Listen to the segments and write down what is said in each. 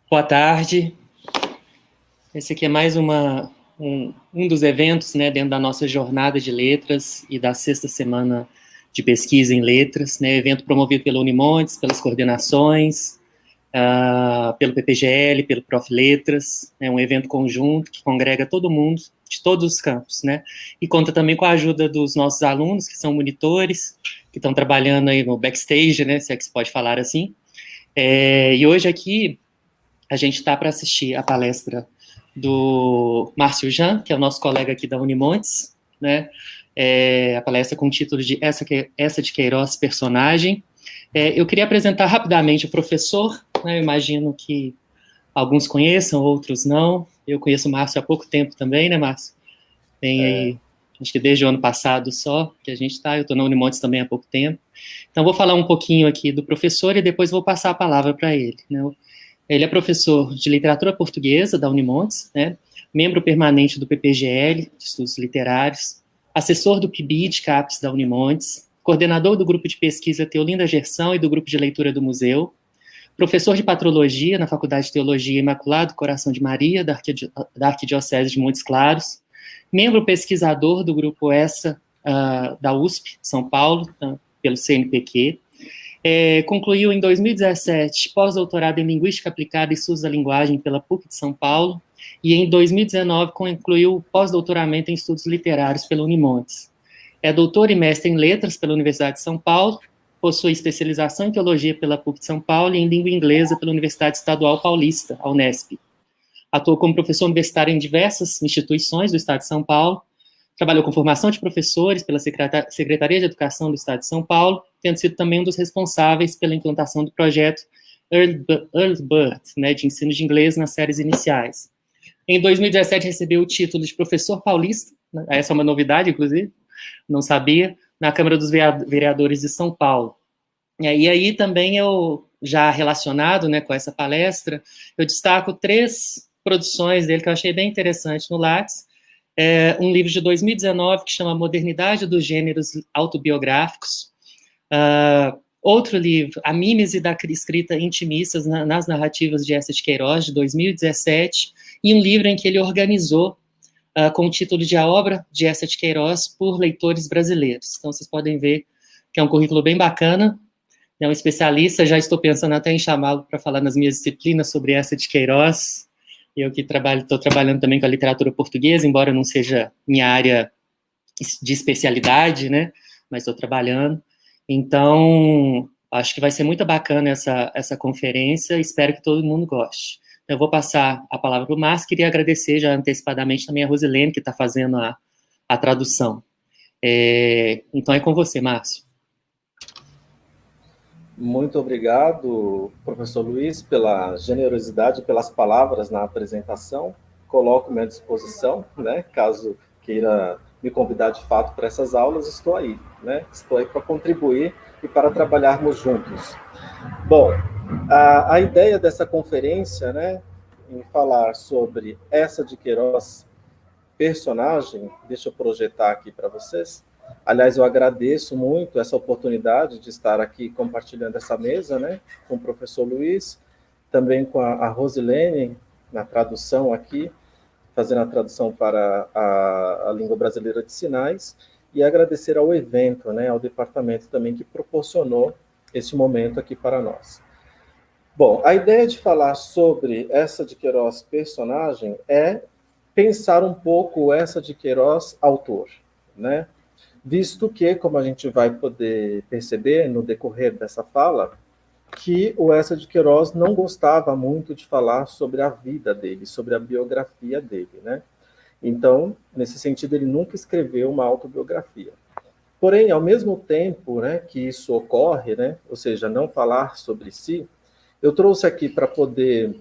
Boa tarde. Esse aqui é mais um dos eventos, né, dentro da nossa jornada de letras e da sexta semana de pesquisa em letras, né, evento promovido pela Unimontes, pelas coordenações, pelo PPGL, pelo Prof. Letras, né, um evento conjunto que congrega todo mundo, de todos os campos, né, e conta também com a ajuda dos nossos alunos, que são monitores, que estão trabalhando aí no backstage, né, se é que se pode falar assim. E hoje aqui a gente está para assistir a palestra do Márcio Jean, que é o nosso colega aqui da Unimontes, né? A palestra com o título de Essa de Queiroz, Personagem. Eu queria apresentar rapidamente o professor, né? Eu imagino que alguns conheçam, outros não. Eu conheço o Márcio há pouco tempo também, né, Márcio? Tem aí, acho que desde o ano passado só, que a gente está, eu estou na Unimontes também há pouco tempo. Então, vou falar um pouquinho aqui do professor e depois vou passar a palavra para ele, né? Ele é professor de literatura portuguesa da Unimontes, né, membro permanente do PPGL, de Estudos Literários, assessor do PIBID, CAPES da Unimontes, coordenador do grupo de pesquisa Teolinda Gerson e do grupo de leitura do museu, professor de patrologia na Faculdade de Teologia Imaculado Coração de Maria, da Arquidiocese de Montes Claros, membro pesquisador do grupo ESSA da USP, São Paulo, pelo CNPq, concluiu em 2017 pós-doutorado em Linguística Aplicada e Estudos da Linguagem pela PUC de São Paulo, e em 2019 concluiu pós-doutoramento em Estudos Literários pela Unimontes. É doutor e mestre em Letras pela Universidade de São Paulo, possui especialização em Teologia pela PUC de São Paulo e em Língua Inglesa pela Universidade Estadual Paulista, a Unesp. Atuou como professor universitário em diversas instituições do Estado de São Paulo, trabalhou com formação de professores pela Secretaria de Educação do Estado de São Paulo, tendo sido também um dos responsáveis pela implantação do projeto Early Birth, né, de ensino de inglês nas séries iniciais. Em 2017, recebeu o título de professor paulista, né, essa é uma novidade, inclusive, não sabia, na Câmara dos Vereadores de São Paulo. E aí também eu, já relacionado, né, com essa palestra, eu destaco 3 produções dele que eu achei bem interessante no Lattes. Um livro de 2019 que chama Modernidade dos Gêneros Autobiográficos. Outro livro, A Mímese da Escrita Intimistas nas Narrativas de Essa de Queiroz, de 2017, e um livro em que ele organizou com o título de A Obra de Essa de Queiroz por leitores brasileiros. Então, vocês podem ver que é um currículo bem bacana, é um especialista, já estou pensando até em chamá-lo para falar nas minhas disciplinas sobre Essa de Queiroz. Eu que estou trabalhando também com a literatura portuguesa, embora não seja minha área de especialidade, né, mas estou trabalhando. Então, acho que vai ser muito bacana essa conferência, espero que todo mundo goste. Eu vou passar a palavra para o Márcio, queria agradecer já antecipadamente também a Rosilene, que está fazendo a tradução. Então é com você, Márcio. Muito obrigado, professor Luiz, pela generosidade, pelas palavras na apresentação. Coloco-me à disposição, né, caso queira me convidar de fato para essas aulas, estou aí, né? Estou aí para contribuir e para trabalharmos juntos. Bom, a ideia dessa conferência, né, em falar sobre Essa de Queiroz, personagem, deixa eu projetar aqui para vocês. Aliás, eu agradeço muito essa oportunidade de estar aqui compartilhando essa mesa, né, com o professor Luiz, também com a Rosilene, na tradução aqui, fazendo a tradução para a língua brasileira de sinais, e agradecer ao evento, né, ao departamento também que proporcionou esse momento aqui para nós. Bom, a ideia de falar sobre Essa de Queiroz personagem é pensar um pouco Essa de Queiroz autor, né? Visto que, como a gente vai poder perceber no decorrer dessa fala, que o Essa de Queiroz não gostava muito de falar sobre a vida dele, sobre a biografia dele, né? Então, nesse sentido, ele nunca escreveu uma autobiografia. Porém, ao mesmo tempo, né, que isso ocorre, né, ou seja, não falar sobre si, eu trouxe aqui para poder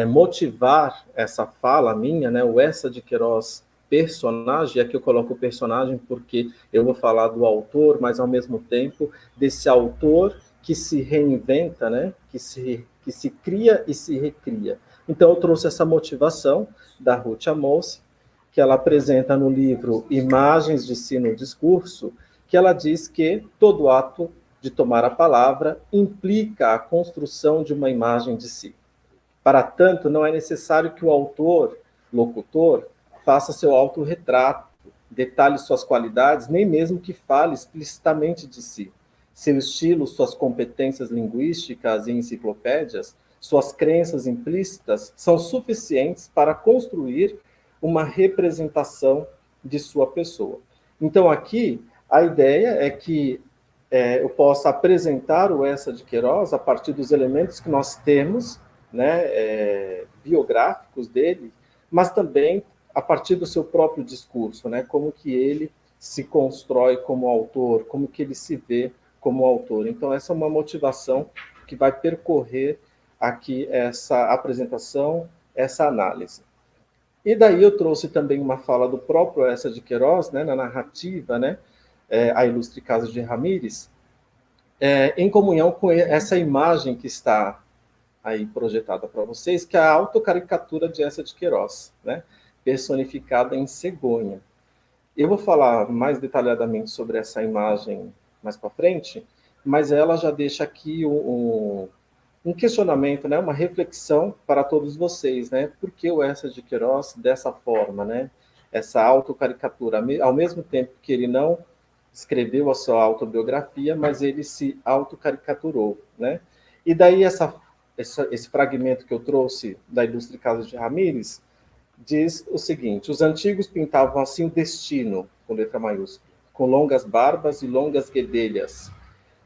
motivar essa fala minha, né, o Essa de Queiroz personagem, aqui eu coloco o personagem porque eu vou falar do autor, mas ao mesmo tempo desse autor que se reinventa, né, que se cria e se recria. Então eu trouxe essa motivação da Ruth Amos, que ela apresenta no livro Imagens de Si no Discurso, que ela diz que todo ato de tomar a palavra implica a construção de uma imagem de si. Para tanto, não é necessário que o autor, locutor, faça seu autorretrato, detalhe suas qualidades, nem mesmo que fale explicitamente de si. Seu estilo, suas competências linguísticas e enciclopédias, suas crenças implícitas são suficientes para construir uma representação de sua pessoa. Então, aqui, a ideia é que eu possa apresentar o Eça de Queiroz a partir dos elementos que nós temos, né, biográficos dele, mas também a partir do seu próprio discurso, né, como que ele se constrói como autor, como que ele se vê como autor. Então, essa é uma motivação que vai percorrer aqui essa apresentação, essa análise. E daí eu trouxe também uma fala do próprio Eça de Queiroz, né, na narrativa, né, A Ilustre Casa de Ramírez, em comunhão com essa imagem que está aí projetada para vocês, que é a autocaricatura de Eça de Queiroz, né, personificada em cegonha. Eu vou falar mais detalhadamente sobre essa imagem mais para frente, mas ela já deixa aqui um questionamento, né, uma reflexão para todos vocês, né? Por que o Eça de Queiroz dessa forma, né? Essa autocaricatura, ao mesmo tempo que ele não escreveu a sua autobiografia, mas ele se autocaricaturou, né? E daí esse fragmento que eu trouxe da Ilustre Casa de Ramírez diz o seguinte: os antigos pintavam assim o destino, com letra maiúscula, com longas barbas e longas guedelhas,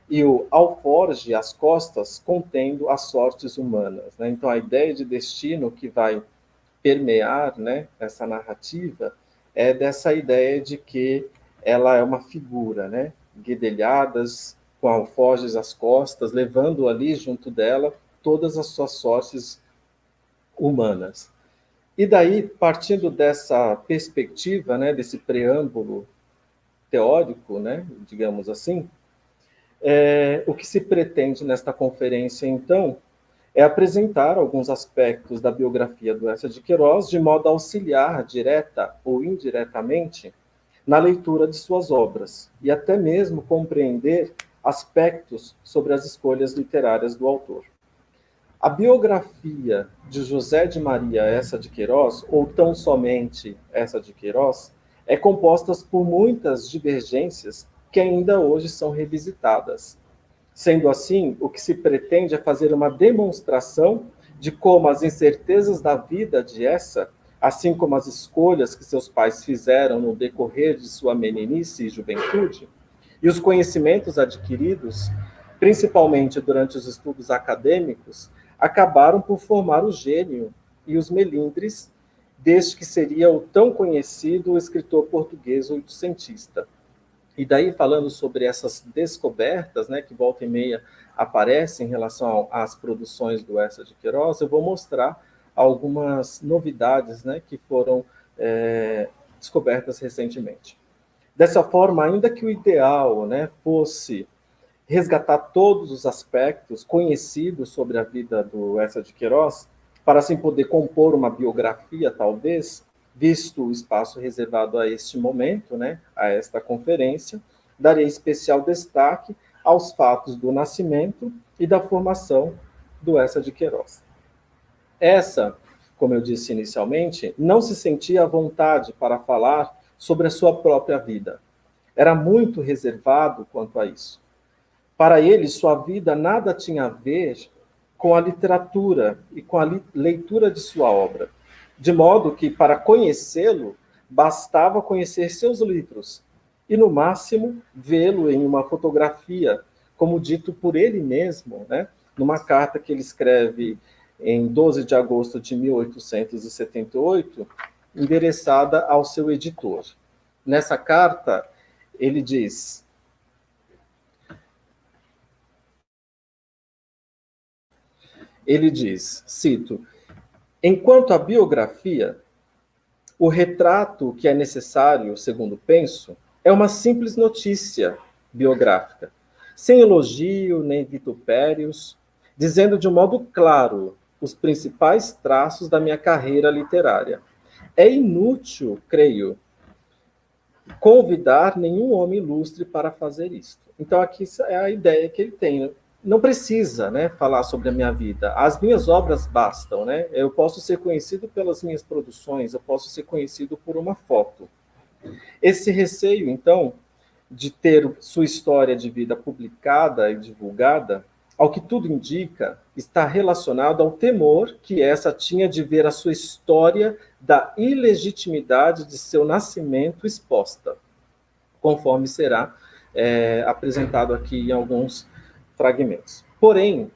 e o alforge às costas contendo as sortes humanas, né? Então, a ideia de destino que vai permear, né, essa narrativa é dessa ideia de que ela é uma figura, né, guedelhadas, com alforjes às costas, levando ali junto dela todas as suas sortes humanas. E daí, partindo dessa perspectiva, né, desse preâmbulo teórico, né, digamos assim, o que se pretende nesta conferência, então, é apresentar alguns aspectos da biografia do Eça de Queiroz, de modo a auxiliar, direta ou indiretamente, na leitura de suas obras, e até mesmo compreender aspectos sobre as escolhas literárias do autor. A biografia de José de Maria Eça de Queiroz, ou tão somente Eça de Queiroz, é composta por muitas divergências que ainda hoje são revisitadas. Sendo assim, o que se pretende é fazer uma demonstração de como as incertezas da vida de Eça, assim como as escolhas que seus pais fizeram no decorrer de sua meninice e juventude, e os conhecimentos adquiridos, principalmente durante os estudos acadêmicos, acabaram por formar o gênio e os melindres deste que seria o tão conhecido escritor português oitocentista. E daí, falando sobre essas descobertas, né, que volta e meia aparecem em relação às produções do Eça de Queiroz, eu vou mostrar algumas novidades, né, que foram descobertas recentemente. Dessa forma, ainda que o ideal, né, fosse resgatar todos os aspectos conhecidos sobre a vida do Eça de Queiroz, para assim poder compor uma biografia, talvez, visto o espaço reservado a este momento, né, a esta conferência, darei especial destaque aos fatos do nascimento e da formação do Eça de Queiroz. Essa, como eu disse inicialmente, não se sentia à vontade para falar sobre a sua própria vida. Era muito reservado quanto a isso. Para ele, sua vida nada tinha a ver com a literatura e com a leitura de sua obra, de modo que, para conhecê-lo, bastava conhecer seus livros e, no máximo, vê-lo em uma fotografia, como dito por ele mesmo, né, numa carta que ele escreve em 12 de agosto de 1878, endereçada ao seu editor. Nessa carta, ele diz: cito, enquanto a biografia, o retrato que é necessário, segundo penso, é uma simples notícia biográfica, sem elogio nem vitupérios, dizendo de um modo claro os principais traços da minha carreira literária. É inútil, creio, convidar nenhum homem ilustre para fazer isto. Então, aqui é a ideia que ele tem. Não precisa, né, falar sobre a minha vida. As minhas obras bastam, né? Eu posso ser conhecido pelas minhas produções, eu posso ser conhecido por uma foto. Esse receio, então, de ter sua história de vida publicada e divulgada, ao que tudo indica, está relacionado ao temor que essa tinha de ver a sua história da ilegitimidade de seu nascimento exposta, conforme será apresentado aqui em alguns fragmentos. Porém,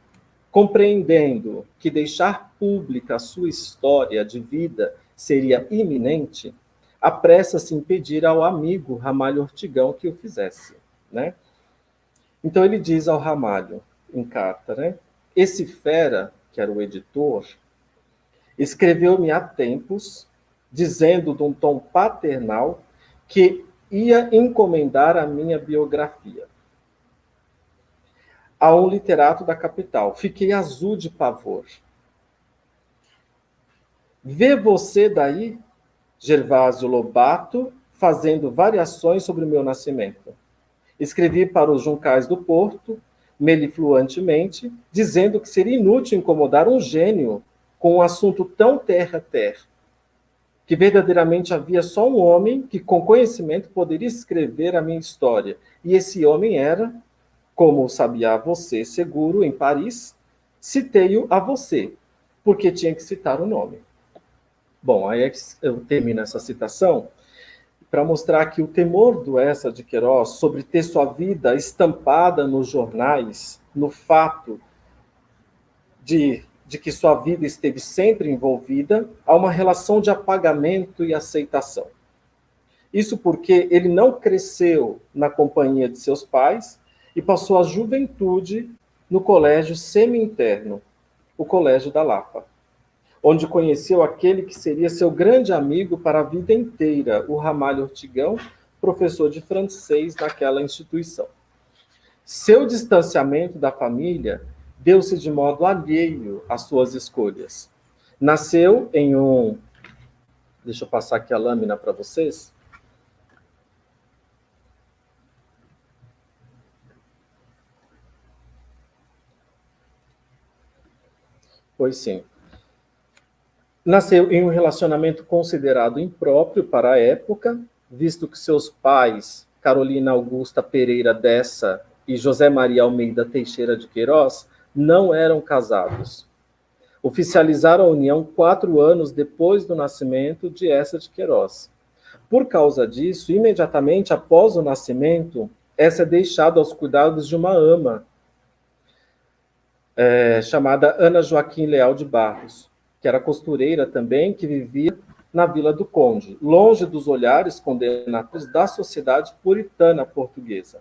compreendendo que deixar pública a sua história de vida seria iminente, apressa-se em pedir ao amigo Ramalho Ortigão que o fizesse, né? Então ele diz ao Ramalho, em carta, né? Esse fera, que era o editor, escreveu-me há tempos, dizendo de um tom paternal que ia encomendar a minha biografia a um literato da capital. Fiquei azul de pavor. Vê você daí, Gervásio Lobato, fazendo variações sobre o meu nascimento. Escrevi para os Juncais do Porto, melifluentemente, dizendo que seria inútil incomodar um gênio com um assunto tão terra-terra, que verdadeiramente havia só um homem que, com conhecimento, poderia escrever a minha história. E esse homem era, como sabia você, seguro, em Paris, citei-o a você, porque tinha que citar o nome. Bom, aí eu termino essa citação para mostrar que o temor do Eça de Queiroz sobre ter sua vida estampada nos jornais, no fato de que sua vida esteve sempre envolvida, há uma relação de apagamento e aceitação. Isso porque ele não cresceu na companhia de seus pais e passou a juventude no colégio semi-interno, o Colégio da Lapa, onde conheceu aquele que seria seu grande amigo para a vida inteira, o Ramalho Ortigão, professor de francês naquela instituição. Seu distanciamento da família deu-se de modo alheio às suas escolhas. Nasceu em um... Deixa eu passar aqui a lâmina para vocês. Pois sim. Nasceu em um relacionamento considerado impróprio para a época, visto que seus pais, Carolina Augusta Pereira Dessa e José Maria Almeida Teixeira de Queiroz, não eram casados. Oficializaram a união 4 anos depois do nascimento de Eça de Queiroz. Por causa disso, imediatamente após o nascimento, Eça é deixado aos cuidados de uma ama, chamada Ana Joaquim Leal de Barros, que era costureira também, que vivia na Vila do Conde, longe dos olhares condenatórios da sociedade puritana portuguesa.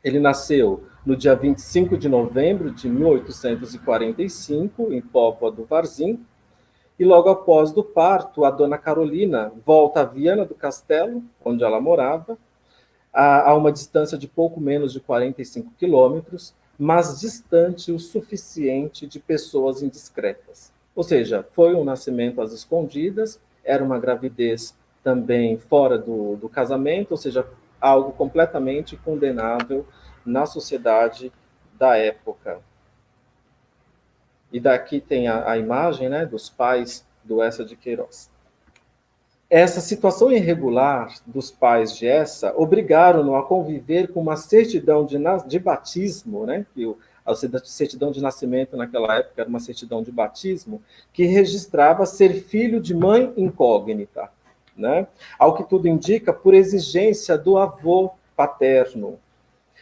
Ele nasceu no dia 25 de novembro de 1845, em Póvoa do Varzim, e logo após do parto, a dona Carolina volta a Viana do Castelo, onde ela morava, a uma distância de pouco menos de 45 quilômetros, mas distante o suficiente de pessoas indiscretas. Ou seja, foi um nascimento às escondidas, era uma gravidez também fora do casamento, ou seja, algo completamente condenável na sociedade da época. E daqui tem a imagem, né, dos pais do Eça de Queiroz. Essa situação irregular dos pais de Eça obrigaram-no a conviver com uma certidão de batismo, né, que a certidão de nascimento naquela época era uma certidão de batismo, que registrava ser filho de mãe incógnita, né? Ao que tudo indica, por exigência do avô paterno,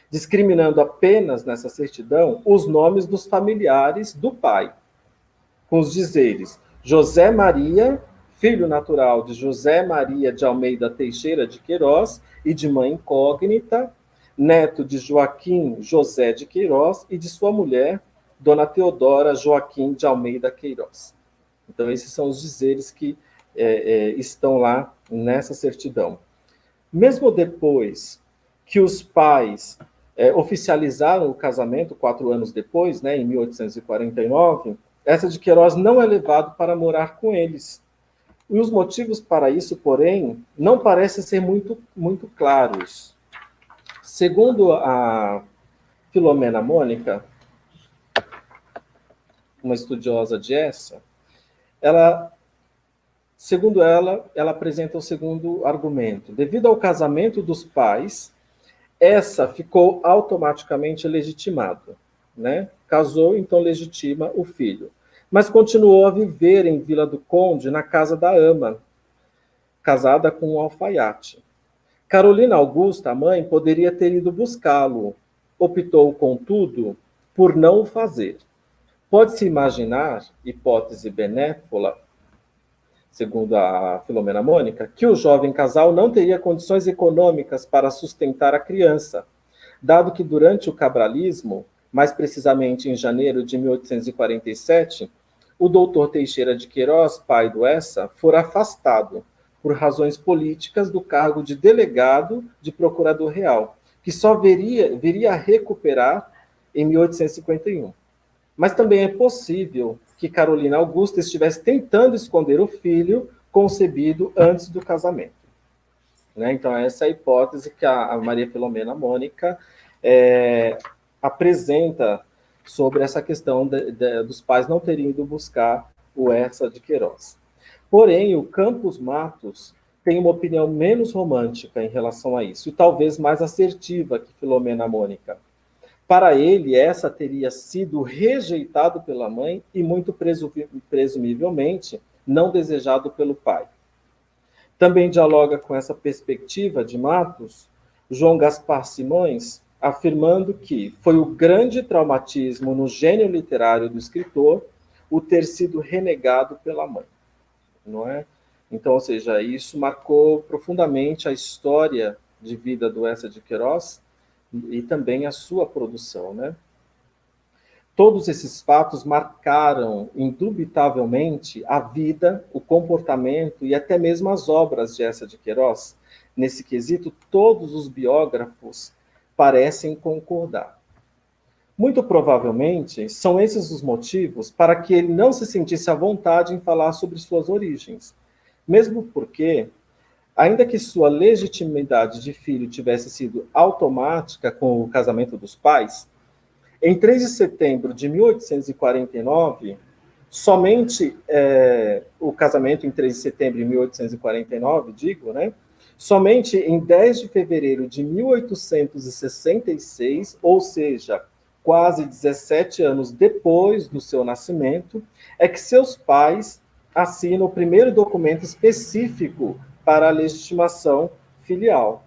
discriminando apenas nessa certidão os nomes dos familiares do pai, com os dizeres José Maria, filho natural de José Maria de Almeida Teixeira de Queiroz e de mãe incógnita, neto de Joaquim José de Queiroz e de sua mulher, Dona Teodora Joaquim de Almeida Queiroz. Então, esses são os dizeres que estão lá nessa certidão. Mesmo depois que os pais oficializaram o casamento, 4 anos depois, né, em 1849, Eça de Queiroz não é levado para morar com eles, E os motivos para isso, porém, não parecem ser muito claros. Segundo a Filomena Mônica, uma estudiosa de essa, segundo ela apresenta o segundo argumento. Devido ao casamento dos pais, essa ficou automaticamente legitimada, né? Casou, então legitima o filho. Mas continuou a viver em Vila do Conde, na casa da ama, casada com um alfaiate. Carolina Augusta, a mãe, poderia ter ido buscá-lo. Optou, contudo, por não o fazer. Pode-se imaginar, hipótese benévola, segundo a Filomena Mônica, que o jovem casal não teria condições econômicas para sustentar a criança, dado que durante o cabralismo, mais precisamente em janeiro de 1847, o doutor Teixeira de Queiroz, pai do Essa, fora afastado, por razões políticas, do cargo de delegado de procurador real, que só viria a recuperar em 1851. Mas também é possível que Carolina Augusta estivesse tentando esconder o filho concebido antes do casamento. Né? Então, essa é a hipótese que a Maria Filomena Mônica apresenta sobre essa questão dos pais não terem ido buscar o Essa de Queiroz. Porém, o Campos Matos tem uma opinião menos romântica em relação a isso, e talvez mais assertiva que Filomena Mônica. Para ele, essa teria sido rejeitado pela mãe e muito presumivelmente não desejado pelo pai. Também dialoga com essa perspectiva de Matos João Gaspar Simões, afirmando que foi o grande traumatismo no gênio literário do escritor o ter sido renegado pela mãe, não é? Então, ou seja, isso marcou profundamente a história de vida do Essa de Queiroz e também a sua produção, né? Todos esses fatos marcaram, indubitavelmente, a vida, o comportamento e até mesmo as obras de Essa de Queiroz. Nesse quesito, todos os biógrafos parecem concordar. Muito provavelmente, são esses os motivos para que ele não se sentisse à vontade em falar sobre suas origens. Mesmo porque, ainda que sua legitimidade de filho tivesse sido automática com o casamento dos pais, em 3 de setembro de 1849, somente o casamento em 3 de setembro de 1849, digo, né? Somente em 10 de fevereiro de 1866, ou seja, quase 17 anos depois do seu nascimento, é que seus pais assinam o primeiro documento específico para a legitimação filial.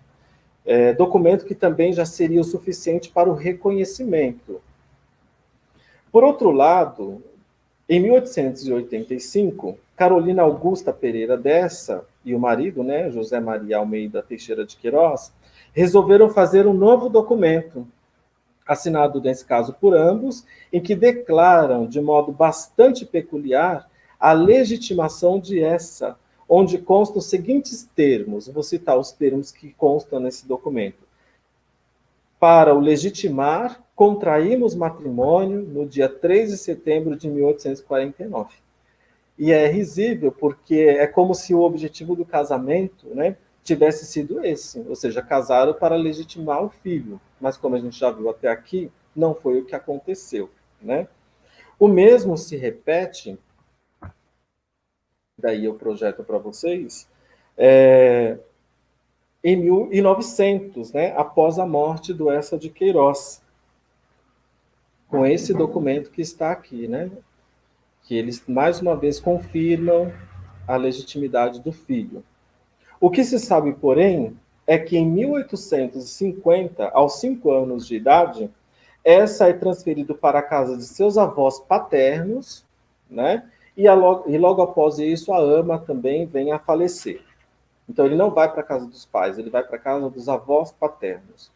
Documento que também já seria o suficiente para o reconhecimento. Por outro lado, em 1885, Carolina Augusta Pereira Dessa e o marido, né, José Maria Almeida Teixeira de Queiroz, resolveram fazer um novo documento, assinado nesse caso por ambos, em que declaram de modo bastante peculiar a legitimação de Essa, onde constam os seguintes termos, vou citar os termos que constam nesse documento. Para o legitimar, contraímos matrimônio no dia 3 de setembro de 1849. E é risível, porque é como se o objetivo do casamento, né, tivesse sido esse, ou seja, casaram para legitimar o filho. Mas como a gente já viu até aqui, não foi o que aconteceu, né? O mesmo se repete, daí eu projeto para vocês, em 1900, né, após a morte do Essa de Queiroz, com esse documento que está aqui, né, que eles mais uma vez confirmam a legitimidade do filho. O que se sabe, porém, é que em 1850, aos 5 anos de idade, Essa é transferido para a casa de seus avós paternos, né, e logo após isso a ama também vem a falecer. Então ele não vai para a casa dos pais, ele vai para a casa dos avós paternos.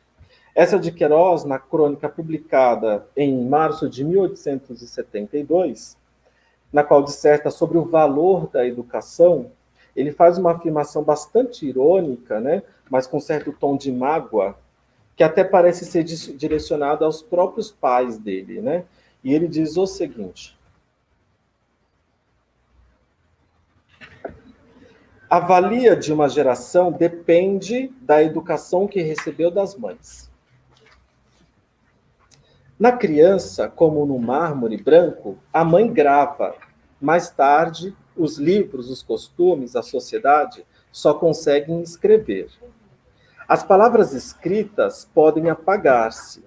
Essa de Queiroz, na crônica publicada em março de 1872, na qual disserta sobre o valor da educação, ele faz uma afirmação bastante irônica, né, mas com certo tom de mágoa, que até parece ser direcionada aos próprios pais dele, né? E ele diz o seguinte: A valia de uma geração depende da educação que recebeu das mães. Na criança, como no mármore branco, a mãe grava. Mais tarde, os livros, os costumes, a sociedade só conseguem escrever. As palavras escritas podem apagar-se.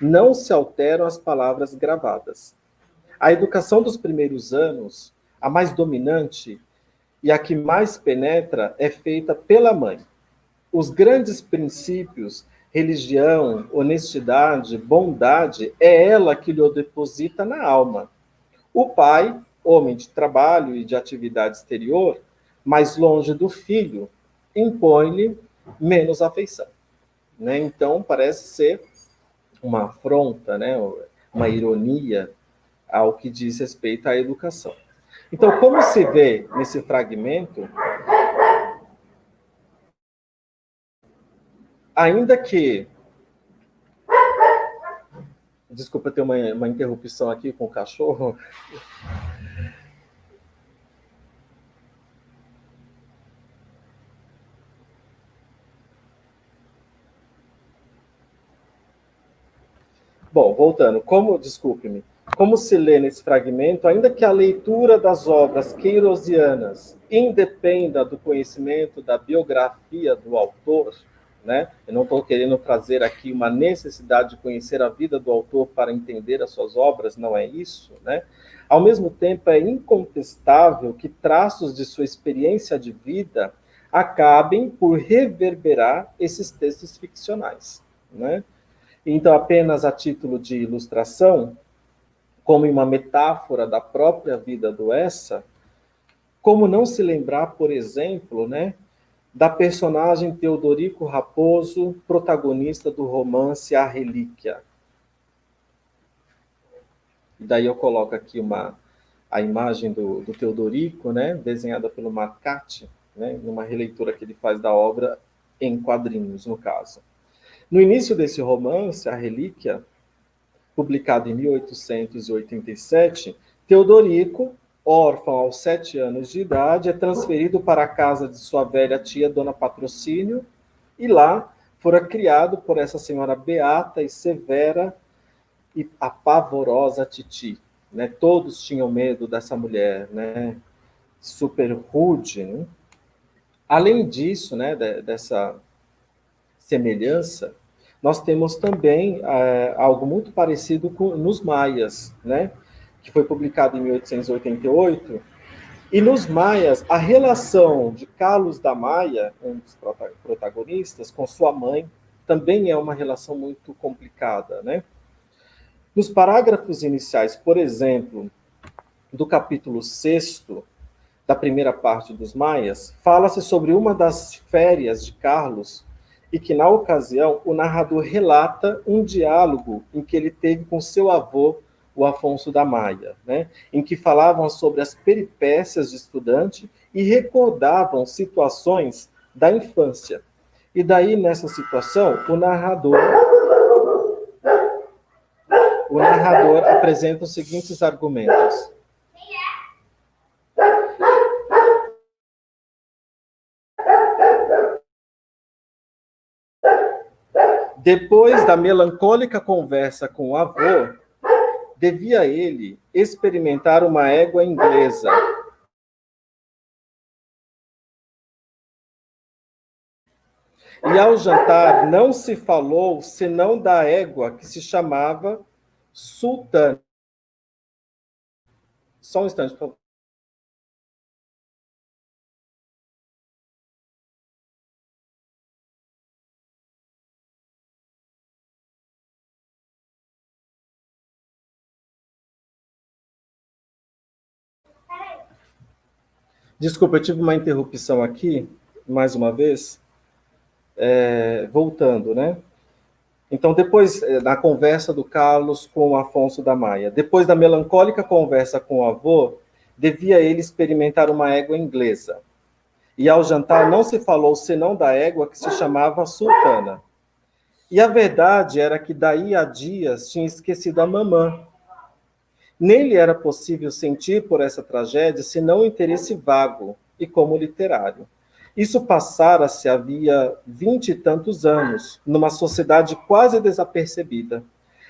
Não se alteram as palavras gravadas. A educação dos primeiros anos, a mais dominante e a que mais penetra, é feita pela mãe. Os grandes princípios, religião, honestidade, bondade, é ela que lhe deposita na alma. O pai, homem de trabalho e de atividade exterior, mais longe do filho, impõe-lhe menos afeição. Né? Então, parece ser uma afronta, né? Uma ironia ao que diz respeito à educação. Então, como se vê nesse fragmento, ainda que... Desculpa ter uma interrupção aqui com o cachorro. Bom, voltando, desculpe-me, como se lê nesse fragmento, ainda que a leitura das obras queirosianas independa do conhecimento da biografia do autor, né? Eu não estou querendo trazer aqui uma necessidade de conhecer a vida do autor para entender as suas obras, não é isso, né? Ao mesmo tempo, é incontestável que traços de sua experiência de vida acabem por reverberar esses textos ficcionais, né? Então, apenas a título de ilustração, como uma metáfora da própria vida do Essa, como não se lembrar, por exemplo, né, da personagem Teodorico Raposo, protagonista do romance A Relíquia. E daí eu coloco aqui a imagem do Teodorico, né, desenhada pelo Marcati, né, numa releitura que ele faz da obra em quadrinhos, no caso. No início desse romance, A Relíquia, publicado em 1887, Teodorico, órfão aos 7 anos de idade, é transferido para a casa de sua velha tia, Dona Patrocínio, e lá fora criado por essa senhora beata e severa e a pavorosa Titi. Né? Todos tinham medo dessa mulher, né? Super rude. Né? Além disso, né, dessa semelhança, nós temos também algo muito parecido nos Maias, né? Que foi publicado em 1888. E nos Maias, a relação de Carlos da Maia, um dos protagonistas, com sua mãe, também é uma relação muito complicada, né? Nos parágrafos iniciais, por exemplo, do capítulo 6º, da primeira parte dos Maias, fala-se sobre uma das férias de Carlos, e que, na ocasião, o narrador relata um diálogo em que ele teve com seu avô, o Afonso da Maia, né? Em que falavam sobre as peripécias de estudante e recordavam situações da infância. E daí, nessa situação, o narrador apresenta os seguintes argumentos. Depois da melancólica conversa com o avô, devia ele experimentar uma égua inglesa. E ao jantar não se falou senão da égua que se chamava Sultana. Só um instante, por favor. Desculpa, eu tive uma interrupção aqui, mais uma vez, voltando, né? Então, depois da conversa do Carlos com o Afonso da Maia, depois da melancólica conversa com o avô, devia ele experimentar uma égua inglesa. E ao jantar não se falou senão da égua que se chamava Sultana. E a verdade era que daí a dias tinha esquecido a mamã. Nem lhe era possível sentir por essa tragédia senão um interesse vago e como literário. Isso passara-se havia 20 e tantos anos, numa sociedade quase desapercebida.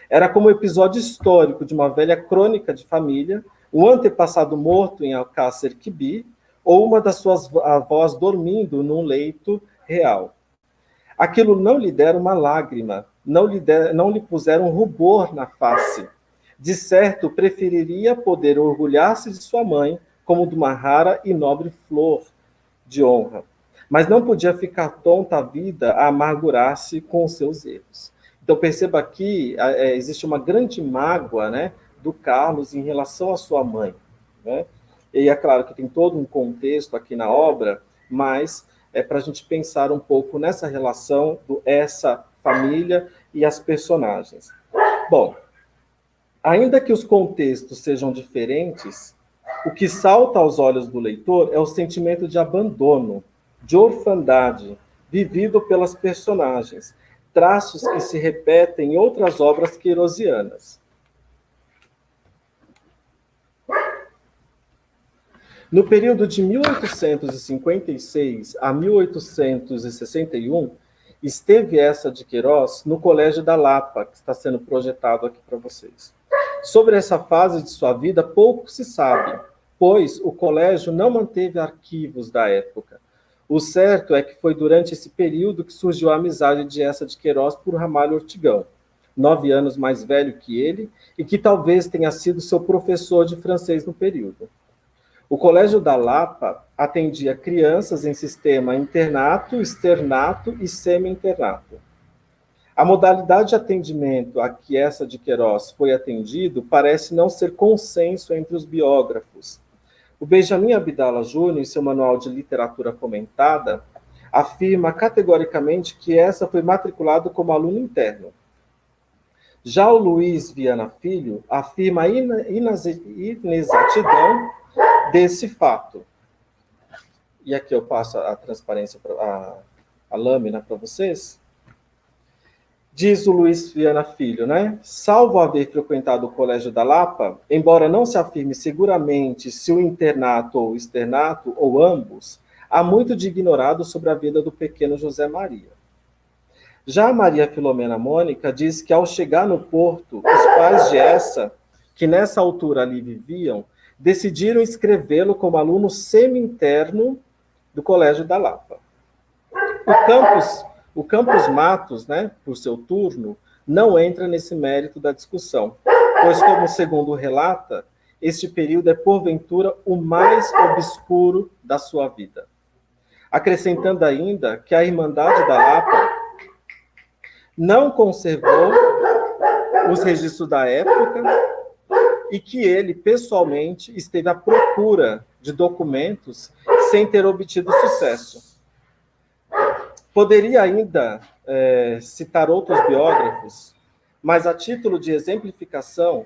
Era como um episódio histórico de uma velha crônica de família, um antepassado morto em Alcácer Quibir, ou uma das suas avós dormindo num leito real. Aquilo não lhe dera uma lágrima, não lhe puseram um rubor na face. De certo, preferiria poder orgulhar-se de sua mãe como de uma rara e nobre flor de honra. Mas não podia ficar tonta a vida a amargurar-se com os seus erros. Então, perceba aqui, existe uma grande mágoa, né, do Carlos em relação à sua mãe. Né? E é claro que tem todo um contexto aqui na obra, mas é para a gente pensar um pouco nessa relação essa família e as personagens. Bom, ainda que os contextos sejam diferentes, o que salta aos olhos do leitor é o sentimento de abandono, de orfandade, vivido pelas personagens, traços que se repetem em outras obras queirosianas. No período de 1856 a 1861, esteve Eça de Queiroz no Colégio da Lapa, que está sendo projetado aqui para vocês. Sobre essa fase de sua vida, pouco se sabe, pois o colégio não manteve arquivos da época. O certo é que foi durante esse período que surgiu a amizade de Eça de Queiroz por Ramalho Ortigão, 9 anos mais velho que ele, e que talvez tenha sido seu professor de francês no período. O Colégio da Lapa atendia crianças em sistema internato, externato e semi-internato. A modalidade de atendimento a que Eça de Queiroz foi atendido parece não ser consenso entre os biógrafos. O Benjamin Abdala Júnior, em seu Manual de Literatura Comentada, afirma categoricamente que Eça foi matriculado como aluno interno. Já o Luiz Viana Filho afirma a inexatidão desse fato. E aqui eu passo a transparência, a lâmina para vocês. Diz o Luiz Viana Filho, né? Salvo haver frequentado o Colégio da Lapa, embora não se afirme seguramente se o internato ou o externato, ou ambos, há muito de ignorado sobre a vida do pequeno José Maria. Já a Maria Filomena Mônica diz que ao chegar no Porto, os pais de Eça, que nessa altura ali viviam, decidiram inscrevê-lo como aluno semi-interno do Colégio da Lapa. O Campos Matos, né, por seu turno, não entra nesse mérito da discussão, pois, como segundo relata, este período é, porventura, o mais obscuro da sua vida. Acrescentando ainda que a Irmandade da Lapa não conservou os registros da época e que ele, pessoalmente, esteve à procura de documentos sem ter obtido sucesso. Poderia ainda citar outros biógrafos, mas a título de exemplificação,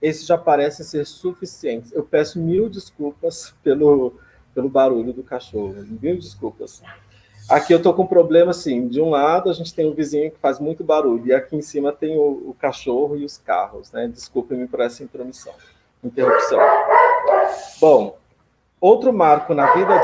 esses já parecem ser suficientes. Eu peço 1000 desculpas pelo barulho do cachorro, 1000 desculpas. Aqui eu estou com um problema, assim, de um lado a gente tem um vizinho que faz muito barulho, e aqui em cima tem o cachorro e os carros, né? Desculpem-me por essa interrupção. Bom, outro marco na vida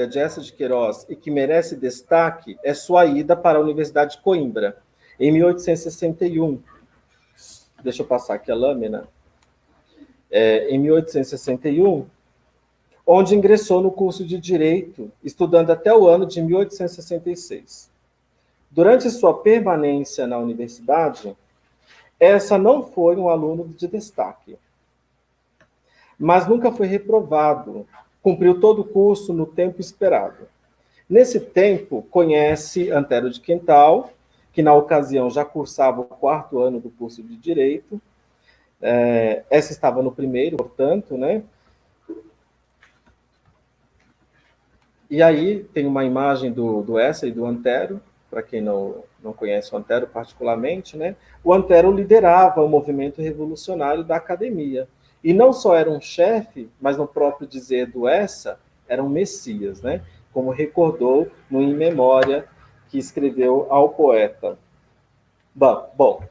de Eça de Queiroz e que merece destaque é sua ida para a Universidade de Coimbra, em 1861. Deixa eu passar aqui a lâmina. Em 1861, onde ingressou no curso de Direito, estudando até o ano de 1866. Durante sua permanência na universidade, Eça não foi um aluno de destaque, mas nunca foi reprovado, cumpriu todo o curso no tempo esperado. Nesse tempo, conhece Antero de Quental, que na ocasião já cursava o 4º ano do curso de Direito. Essa estava no primeiro, portanto, né? E aí tem uma imagem do Eça e do Antero, para quem não conhece o Antero particularmente, né? O Antero liderava o movimento revolucionário da academia. E não só era um chefe, mas no próprio dizer do Eça, era um messias, né? Como recordou no In Memória, que escreveu ao poeta. Bom,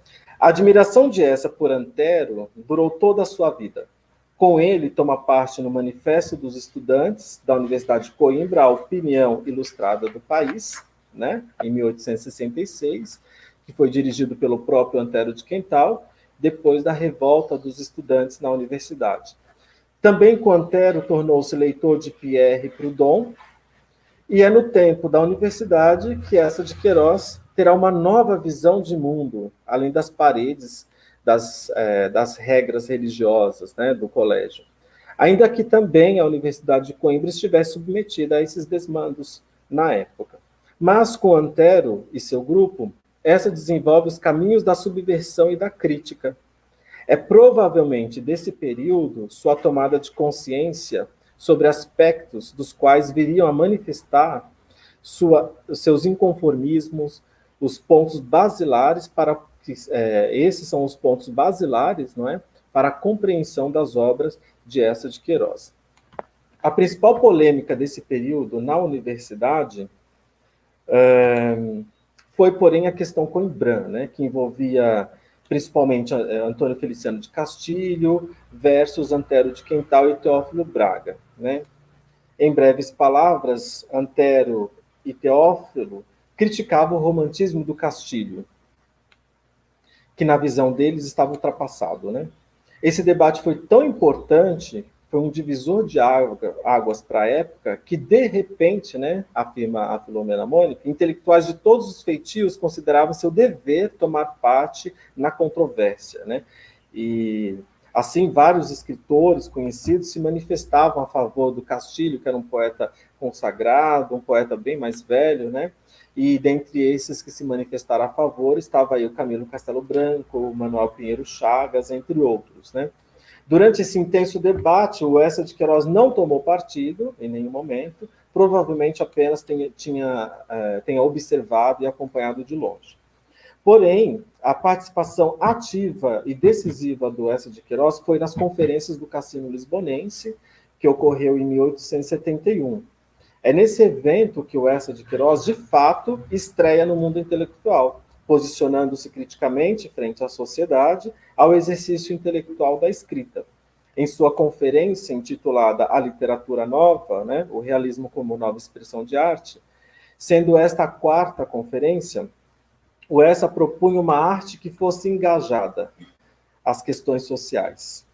A admiração de Essa por Antero durou toda a sua vida. Com ele, toma parte no Manifesto dos Estudantes da Universidade de Coimbra, a opinião ilustrada do país, né, em 1866, que foi dirigido pelo próprio Antero de Quental, depois da revolta dos estudantes na universidade. Também com Antero tornou-se leitor de Pierre Proudhon, e é no tempo da universidade que Essa de Queiroz terá uma nova visão de mundo, além das paredes das regras religiosas, né, do colégio. Ainda que também a Universidade de Coimbra estivesse submetida a esses desmandos na época. Mas com Antero e seu grupo, Essa desenvolve os caminhos da subversão e da crítica. É provavelmente desse período sua tomada de consciência sobre aspectos dos quais viriam a manifestar seus inconformismos, os pontos basilares para esses são os pontos basilares, não é, para a compreensão das obras de Essa de Queiroz. A principal polêmica desse período na universidade foi, porém, a questão Coimbra, né, que envolvia principalmente Antônio Feliciano de Castilho versus Antero de Quental e Teófilo Braga, né? Em breves palavras, Antero e Teófilo criticavam o romantismo do Castilho, que na visão deles estava ultrapassado, né? Esse debate foi tão importante, foi um divisor de águas para a época, que de repente, né, afirma a Filomena Mônica, intelectuais de todos os feitios consideravam seu dever tomar parte na controvérsia, né? E assim, vários escritores conhecidos se manifestavam a favor do Castilho, que era um poeta consagrado, um poeta bem mais velho, né? E dentre esses que se manifestaram a favor, estava aí o Camilo Castelo Branco, o Manuel Pinheiro Chagas, entre outros, né? Durante esse intenso debate, o Essa de Queiroz não tomou partido, em nenhum momento, provavelmente apenas tenha observado e acompanhado de longe. Porém, a participação ativa e decisiva do Essa de Queiroz foi nas conferências do Cassino Lisbonense, que ocorreu em 1871. É nesse evento que o Essa de Queiroz, de fato, estreia no mundo intelectual, posicionando-se criticamente frente à sociedade ao exercício intelectual da escrita. Em sua conferência intitulada A Literatura Nova, né, o realismo como nova expressão de arte, sendo esta a quarta conferência, o Essa propunha uma arte que fosse engajada às questões sociais.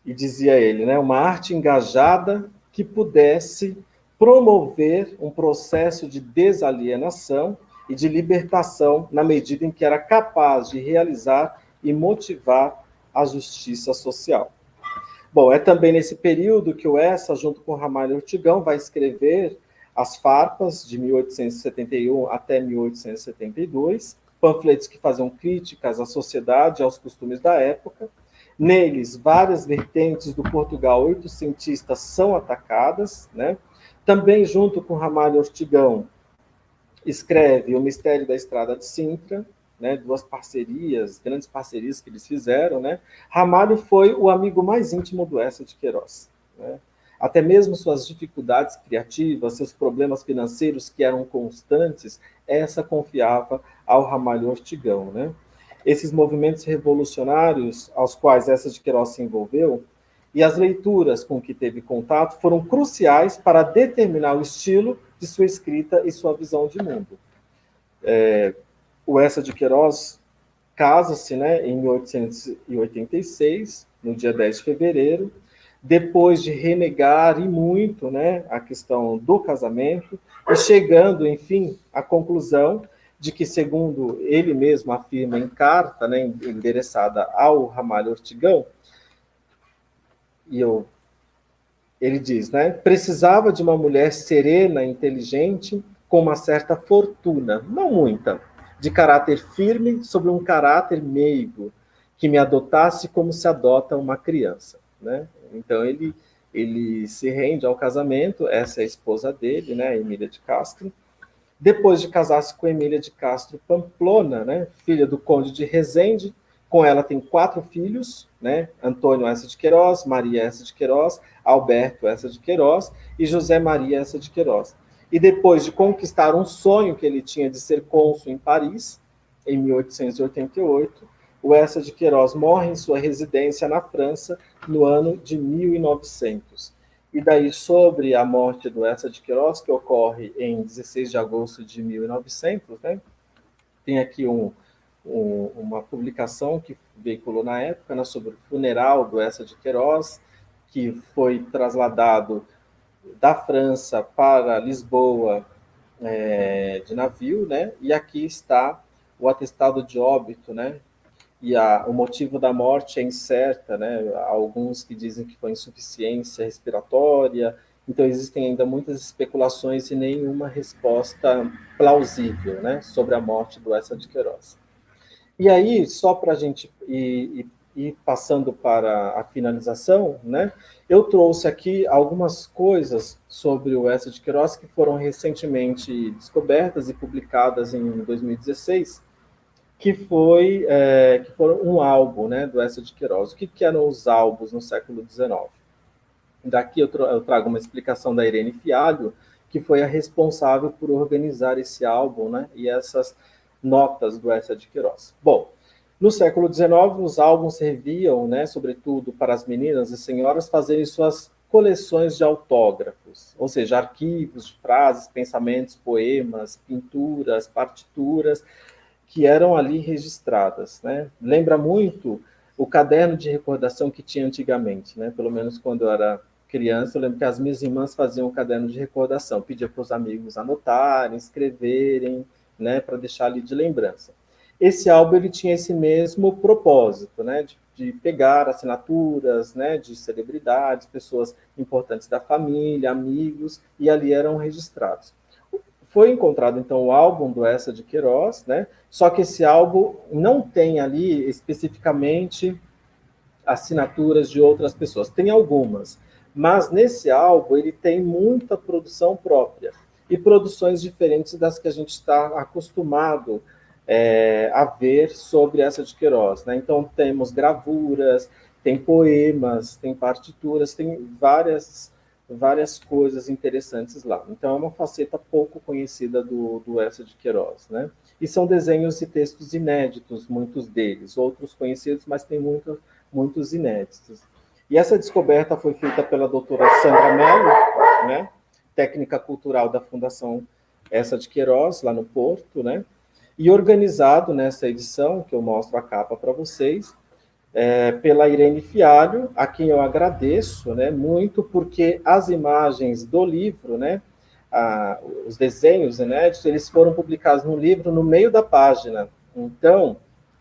E dizia ele, né, uma arte engajada que pudesse promover um processo de desalienação e de libertação na medida em que era capaz de realizar e motivar a justiça social. Bom, é também nesse período que o Essa, junto com Ramalho Ortigão, vai escrever As Farpas, de 1871 até 1872, panfletos que faziam críticas à sociedade e aos costumes da época. Neles, várias vertentes do Portugal oitocentista são atacadas, né? Também, junto com Ramalho Ortigão, escreve O Mistério da Estrada de Sintra, né? Duas parcerias, grandes parcerias que eles fizeram, né? Ramalho foi o amigo mais íntimo do Essa de Queiroz, né? Até mesmo suas dificuldades criativas, seus problemas financeiros que eram constantes, Essa confiava ao Ramalho Ortigão, né? Esses movimentos revolucionários aos quais Essa de Queiroz se envolveu e as leituras com que teve contato foram cruciais para determinar o estilo de sua escrita e sua visão de mundo. O Essa de Queiroz casa-se, né, em 1886, no dia 10 de fevereiro, depois de renegar e muito, né, a questão do casamento, e chegando, enfim, à conclusão de que, segundo ele mesmo afirma em carta, né, endereçada ao Ramalho Ortigão, ele diz, né, precisava de uma mulher serena, inteligente, com uma certa fortuna, não muita, de caráter firme sobre um caráter meigo, que me adotasse como se adota uma criança, né? Então ele se rende ao casamento, essa é a esposa dele, né, Emília de Castro. Depois de casar-se com Emília de Castro Pamplona, né, filha do conde de Resende, com ela tem 4 filhos, né, Antônio Essa de Queiroz, Maria Essa de Queiroz, Alberto Essa de Queiroz e José Maria Essa de Queiroz. E depois de conquistar um sonho que ele tinha de ser cônsul em Paris, em 1888, o Eça de Queiroz morre em sua residência na França no ano de 1900. E daí, sobre a morte do Eça de Queiroz, que ocorre em 16 de agosto de 1900, né, tem aqui uma publicação que veiculou na época, né, sobre o funeral do Eça de Queiroz, que foi trasladado da França para Lisboa de navio, né? E aqui está o atestado de óbito, né? E o motivo da morte é incerta, né? Há alguns que dizem que foi insuficiência respiratória. Então existem ainda muitas especulações e nenhuma resposta plausível, né, sobre a morte do Eça de Queiroz. E aí, só para a gente ir passando para a finalização, né, eu trouxe aqui algumas coisas sobre o Eça de Queiroz que foram recentemente descobertas e publicadas em 2016, que foram um álbum, né, do Eça de Queiroz. O que eram os álbuns no século XIX? Daqui eu trago uma explicação da Irene Fialho, que foi a responsável por organizar esse álbum, né, e essas notas do Eça de Queiroz. Bom, no século XIX, os álbuns serviam, né, sobretudo para as meninas e senhoras fazerem suas coleções de autógrafos, ou seja, arquivos de frases, pensamentos, poemas, pinturas, partituras, que eram ali registradas, né? Lembra muito o caderno de recordação que tinha antigamente, né? Pelo menos quando eu era criança, eu lembro que as minhas irmãs faziam um caderno de recordação, pedia para os amigos anotarem, escreverem, né, para deixar ali de lembrança. Esse álbum ele tinha esse mesmo propósito, né, de pegar assinaturas, né, de celebridades, pessoas importantes da família, amigos, e ali eram registrados. Foi encontrado, então, o álbum do Eça de Queiroz, né? Só que esse álbum não tem ali especificamente assinaturas de outras pessoas. Tem algumas, mas nesse álbum ele tem muita produção própria e produções diferentes das que a gente está acostumado a ver sobre Eça de Queiroz, né? Então temos gravuras, tem poemas, tem partituras, tem várias coisas interessantes lá. Então é uma faceta pouco conhecida do Eça de Queiroz, né? E são desenhos e textos inéditos, muitos deles, outros conhecidos, mas tem muitos inéditos. E essa descoberta foi feita pela doutora Sandra Mello, né, técnica cultural da Fundação Eça de Queiroz, lá no Porto, né, e organizado nessa edição, que eu mostro a capa para vocês, pela Irene Fialho, a quem eu agradeço, né, muito, porque as imagens do livro, né, os desenhos inéditos, eles foram publicados no livro no meio da página, então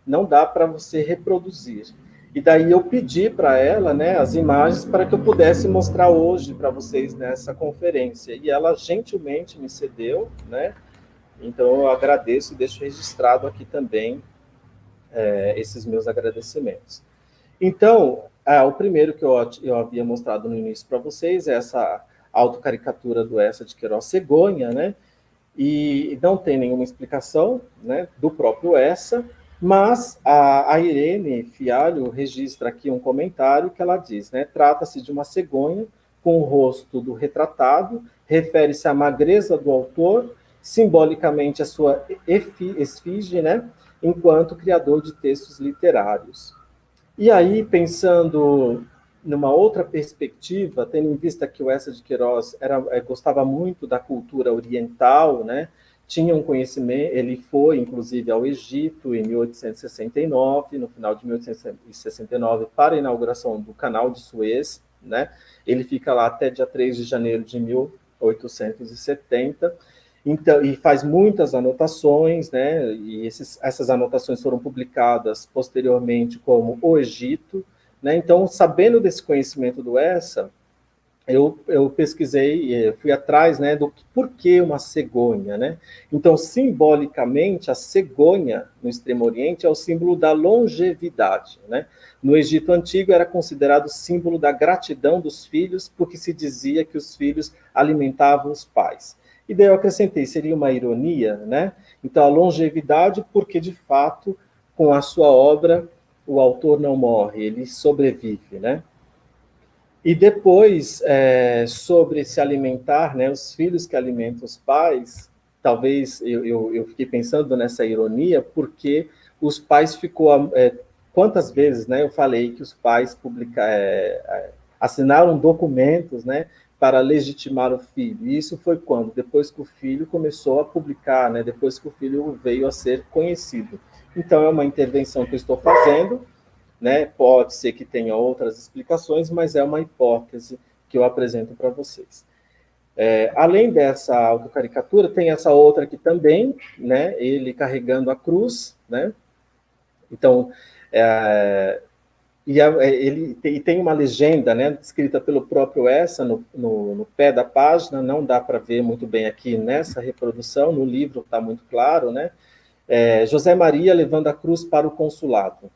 não dá para você reproduzir. E daí eu pedi para ela, né, as imagens para que eu pudesse mostrar hoje para vocês nessa conferência, e ela gentilmente me cedeu, né, então eu agradeço e deixo registrado aqui também esses meus agradecimentos. Então, o primeiro que eu havia mostrado no início para vocês é essa autocaricatura do Eça de Queiroz Cegonha, né? E não tem nenhuma explicação, né, do próprio Eça, mas a Irene Fialho registra aqui um comentário que ela diz, né? Trata-se de uma cegonha com o rosto do retratado, refere-se à magreza do autor, simbolicamente a sua esfinge, né, enquanto criador de textos literários. E aí, pensando numa outra perspectiva, tendo em vista que o Eça de Queiroz gostava muito da cultura oriental, né? Tinha um conhecimento, ele foi, inclusive, ao Egito em 1869, no final de 1869, para a inauguração do Canal de Suez, né? Ele fica lá até dia 3 de janeiro de 1870, então, e faz muitas anotações, né? E essas anotações foram publicadas posteriormente como O Egito, né? Então, sabendo desse conhecimento do Eça, eu pesquisei, fui atrás, né, do porquê uma cegonha, né? Então, simbolicamente, a cegonha no Extremo Oriente é o símbolo da longevidade, né? No Egito Antigo era considerado símbolo da gratidão dos filhos, porque se dizia que os filhos alimentavam os pais. E daí eu acrescentei, seria uma ironia, né? Então, a longevidade, porque de fato, com a sua obra, o autor não morre, ele sobrevive, né? E depois, sobre se alimentar, né, os filhos que alimentam os pais, talvez eu fiquei pensando nessa ironia, porque os pais ficou... quantas vezes, né, eu falei que os pais assinaram documentos, né, para legitimar o filho. E isso foi quando? Depois que o filho começou a publicar, né, depois que o filho veio a ser conhecido. Então, é uma intervenção que eu estou fazendo, né, pode ser que tenha outras explicações, mas é uma hipótese que eu apresento para vocês. Além dessa autocaricatura, tem essa outra aqui também, né, ele carregando a cruz, né, então, ele tem uma legenda, né, escrita pelo próprio Essa no pé da página, não dá para ver muito bem aqui nessa reprodução, no livro está muito claro, né, José Maria levando a cruz para o consulado.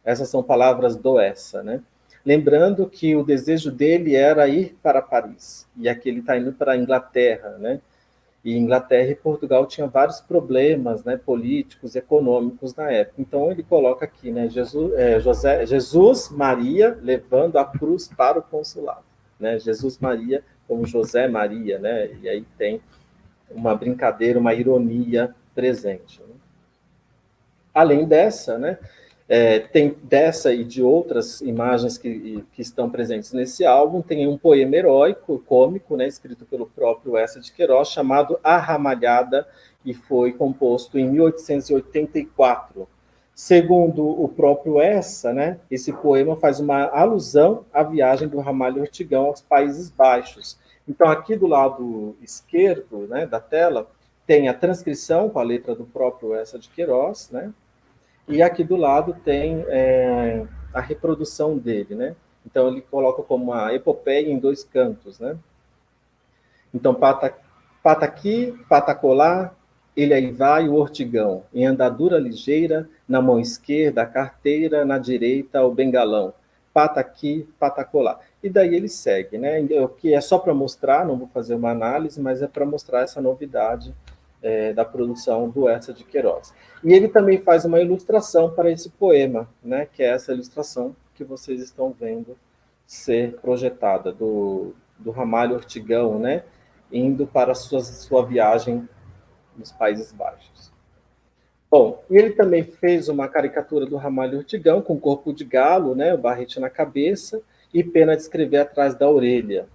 Essas são palavras do Essa, né? Lembrando que o desejo dele era ir para Paris, e aqui ele está indo para a Inglaterra, né? E Inglaterra e Portugal tinham vários problemas, né, políticos, econômicos na época. Então ele coloca aqui, né, Jesus Maria levando a cruz para o consulado, né? Jesus Maria como José Maria, né? E aí tem uma brincadeira, uma ironia presente, né? Além dessa, né, tem dessa e de outras imagens que estão presentes nesse álbum, tem um poema heróico, cômico, né, escrito pelo próprio Eça de Queiroz, chamado A Ramalhada, e foi composto em 1884. Segundo o próprio Eça, né, esse poema faz uma alusão à viagem do Ramalho Ortigão aos Países Baixos. Então, aqui do lado esquerdo, né, da tela, tem a transcrição com a letra do próprio Eça de Queiroz, né? E aqui do lado tem a reprodução dele, né? Então ele coloca como uma epopeia em 2 cantos, né? Então, pata aqui, pata colar, ele aí vai o ortigão, em andadura ligeira, na mão esquerda a carteira, na direita o bengalão. Pata aqui, pata colar. E daí ele segue, né? O que é só para mostrar, não vou fazer uma análise, mas é para mostrar essa novidade da produção do Eça de Queiroz. E ele também faz uma ilustração para esse poema, né, que é essa ilustração que vocês estão vendo ser projetada, do Ramalho Ortigão, né, indo para sua viagem nos Países Baixos. Bom, e ele também fez uma caricatura do Ramalho Ortigão com corpo de galo, né, o barrete na cabeça e pena de escrever atrás da orelha.